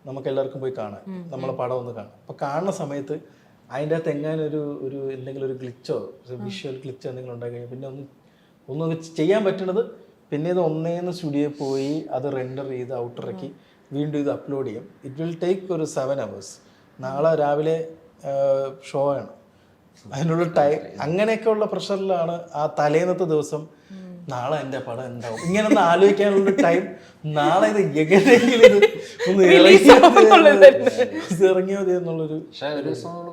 നമുക്ക് എല്ലാവർക്കും പോയി കാണാം, നമ്മളെ പടം ഒന്ന് കാണാം. അപ്പോൾ കാണുന്ന സമയത്ത് അതിൻ്റെ അകത്ത് എങ്ങാനും ഒരു എന്തെങ്കിലും ഒരു ഗ്ലിച്ചോ വിഷ്വൽ ഗ്ലിച്ചോ എന്തെങ്കിലും ഉണ്ടായി കഴിഞ്ഞാൽ പിന്നെ ഒന്നും ചെയ്യാൻ പറ്റുന്നത് പിന്നെ ഇത് ഒന്നേന്ന് സ്റ്റുഡിയോയിൽ പോയി അത് റെൻഡർ ചെയ്ത് ഔട്ടിറക്കി വീണ്ടും ഇത് അപ്ലോഡ് ചെയ്യും. ഇറ്റ് വിൽ ടേക്ക് ഒരു 7 hours. നാളെ രാവിലെ ഷോ ആണ്, അതിനുള്ള ടൈം അങ്ങനെയൊക്കെയുള്ള പ്രഷറിലാണ് ആ തലേന്നത്തെ ദിവസം നാളെ എൻ്റെ പടം എന്താവും ഇങ്ങനൊന്ന് ആലോചിക്കാനുള്ള ടൈം. നാളെ ഇത് എങ്ങനെയെങ്കിലും ഇത് ഒന്ന് ഇറങ്ങിയോ മതി എന്നുള്ളൊരു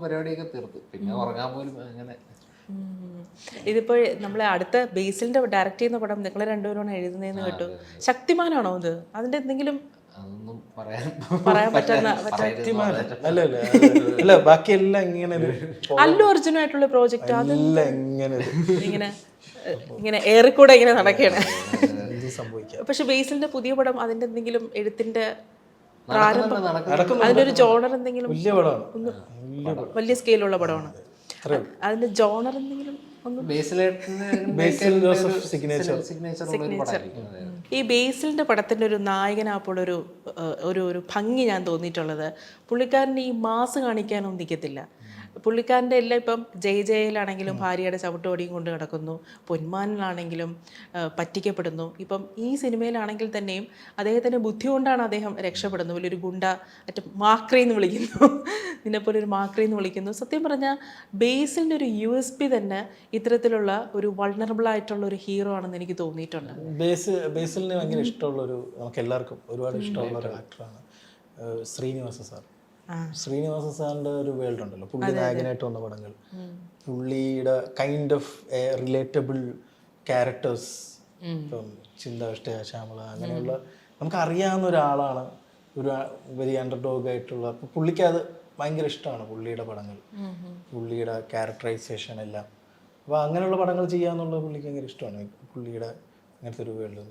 പരിപാടിയൊക്കെ തീർത്തു. പിന്നെ ഉറങ്ങാൻ പോലും അങ്ങനെ. ഇതിപ്പോൾ നമ്മളെ അടുത്ത ബേസിലിന്റെ ഡയറക്റ്റ് ചെയ്യുന്ന പടം നിങ്ങൾ രണ്ടുപേരാണ് എഴുതുന്നതെന്ന് കേട്ടു. ശക്തിമാനാണോ അത്? അതിന്റെ എന്തെങ്കിലും അതൊന്നും പറയാൻ പറ്റുന്ന അല്ല അല്ല ബാക്കിയെല്ലാം ഇങ്ങനെ അല്ലു അർജുനായിട്ടുള്ള പ്രോജക്റ്റ് എല്ലാം ഇങ്ങനെ ഇങ്ങനെ ഇങ്ങനെ ഏറിക്കൂടെ ഇങ്ങനെ നടക്കുകയാണ്. ഇത് സംഭവിക്കാം. പക്ഷെ ബേസിലിന്റെ പുതിയ പടം അതിന്റെ എന്തെങ്കിലും എഴുത്തിന്റെ പ്രാരംഭം, അതിന്റെ ഒരു ജോണർ എന്തെങ്കിലും വലിയ പടമാണ്, വലിയ സ്കെയിലുള്ള പടമാണ്. അതിന്റെ ജോണർ എന്തെങ്കിലും ഒന്ന് ബേസിൽ ജോസഫ് സിഗ്നേച്ചർ. ഈ ബേസിലിന്റെ പടത്തിന്റെ ഒരു നായകനാപ്പോൾ ഒരു ഭംഗി ഞാൻ തോന്നിയിട്ടുള്ളത്, പുള്ളിക്കാരൻ ഈ മാസ് കാണിക്കാനൊന്നും നിൽക്കത്തില്ല. പുള്ളിക്കാരൻ്റെ എല്ലാം ഇപ്പം ജയിലാണെങ്കിലും ഭാര്യയുടെ ചവിട്ടോടിയും കൊണ്ട് കിടക്കുന്നു, പൊന്മാനിലാണെങ്കിലും പറ്റിക്കപ്പെടുന്നു. ഇപ്പം ഈ സിനിമയിലാണെങ്കിൽ തന്നെയും അദ്ദേഹത്തിൻ്റെ ബുദ്ധി കൊണ്ടാണ് അദ്ദേഹം രക്ഷപ്പെടുന്നത്. വലിയൊരു ഗുണ്ട മറ്റേ മാക്രി എന്ന് വിളിക്കുന്നു, ഇതിനെപ്പോലെ ഒരു മാക്രി എന്ന് വിളിക്കുന്നു. സത്യം പറഞ്ഞാൽ ബേസിലിൻ്റെ ഒരു USP തന്നെ ഇത്തരത്തിലുള്ള ഒരു വൾണറബിൾ ആയിട്ടുള്ള ഒരു ഹീറോ ആണെന്ന് എനിക്ക് തോന്നിയിട്ടുണ്ട്. ബേസിലിന് ഭയങ്കര ഇഷ്ടമുള്ളൊരു, നമുക്ക് എല്ലാവർക്കും ഒരുപാട് ഇഷ്ടമുള്ള ഒരു ആക്ടറാണ് ശ്രീനിവാസ സാർ. ശ്രീനിവാസ സാറിൻ്റെ ഒരു വേൾഡ് ഉണ്ടല്ലോ, പുള്ളി നായകനായിട്ട് വന്ന പടങ്ങൾ, പുള്ളിയുടെ കൈൻഡ് ഓഫ് റിലേറ്റബിൾ ക്യാരക്ടേഴ്സ്, ഇപ്പം ചിന്താവിഷ്ട, ശ്യാമള, അങ്ങനെയുള്ള നമുക്ക് അറിയാവുന്ന ഒരാളാണ്, ഒരു വെരി അണ്ടർഡോഗ് ആയിട്ടുള്ള. അപ്പോൾ പുള്ളിക്ക് അത് ഭയങ്കര ഇഷ്ടമാണ്, പുള്ളിയുടെ പടങ്ങൾ, പുള്ളിയുടെ ക്യാരക്ടറൈസേഷൻ എല്ലാം. അപ്പോൾ അങ്ങനെയുള്ള പടങ്ങൾ ചെയ്യാന്നുള്ളത് പുള്ളിക്ക് ഭയങ്കര ഇഷ്ടമാണ്. പുള്ളിയുടെ അങ്ങനത്തെ ഒരു വേൾഡ്,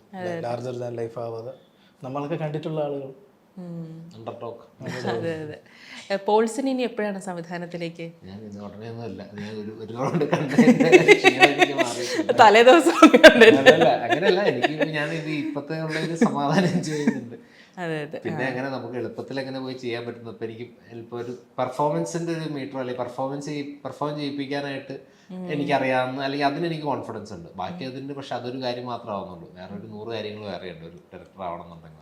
ലാർജർ ദാൻ ലൈഫ് ആവാതെ നമ്മളൊക്കെ കണ്ടിട്ടുള്ള ആളുകൾ. അതെ അതെ. പോൾസിന് ഇനി എപ്പോഴാണ് സംവിധാനത്തിലേക്ക്? തലേദിവസം അങ്ങനെയല്ല, എനിക്ക് ഞാനിത് ഇപ്പത്തെ ഉള്ള സമാധാനം ചെയ്യുന്നുണ്ട്. പിന്നെ അങ്ങനെ നമുക്ക് എളുപ്പത്തിൽ എങ്ങനെ പോയി ചെയ്യാൻ പറ്റുന്നു. ഇപ്പൊ എനിക്ക് ഇപ്പൊ ഒരു പെർഫോമൻസിന്റെ ഒരു മീറ്റർ അല്ലെങ്കിൽ പെർഫോം ചെയ്യിപ്പിക്കാനായിട്ട് എനിക്കറിയാവുന്ന, അല്ലെങ്കിൽ അതിനെനിക്ക് കോൺഫിഡൻസ് ഉണ്ട്. ബാക്കി അതിന്റെ പക്ഷെ അതൊരു കാര്യം മാത്രമാവുന്നുള്ളൂ, വേറെ ഒരു 100 കാര്യങ്ങൾ വേറെയുണ്ട് ഒരു ഡയറക്ടർ ആവണമെന്നുണ്ടെങ്കിൽ.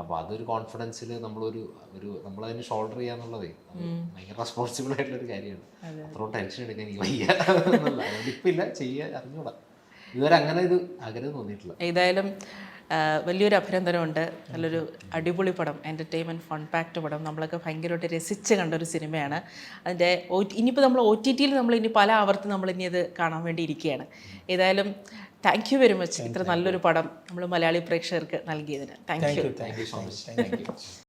അപ്പോൾ അതൊരു കോൺഫിഡൻസിൽ നമ്മളതിന് ഷോൾഡർ ചെയ്യാന്നുള്ളതേ ഭയങ്കര റെസ്പോൺസിബിൾ ആയിട്ടുള്ളൊരു കാര്യമാണ്. അത്രയും ടെൻഷൻ എടുക്കാൻ എനിക്ക് വയ്യ എന്നുള്ള, അതുകൊണ്ട് ഇപ്പം ഇല്ല, ചെയ്യാൻ അറിഞ്ഞൂടാ. ഇതുവരെ അങ്ങനെ ഒരു ആഗ്രഹം തോന്നിയിട്ടില്ല. ഏതായാലും വലിയൊരു അഭിനന്ദനമുണ്ട്. നല്ലൊരു അടിപൊളി പടം, എൻ്റർടൈൻമെൻറ്റ് ഫൺ പാക്ട് പടം, നമ്മളൊക്കെ ഭയങ്കരമായിട്ട് രസിച്ച് കണ്ടൊരു സിനിമയാണ്. അതിൻ്റെ ഇനിയിപ്പോൾ നമ്മൾ OTT-ൽ നമ്മൾ ഇനി പല ആവർത്തി നമ്മളിനി അത് കാണാൻ വേണ്ടി ഇരിക്കുകയാണ്. ഏതായാലും താങ്ക് യു വെരി മച്ച്, ഇത്ര നല്ലൊരു പടം നമ്മൾ മലയാളി പ്രേക്ഷകർക്ക് നൽകിയതിന്. Thank you so much.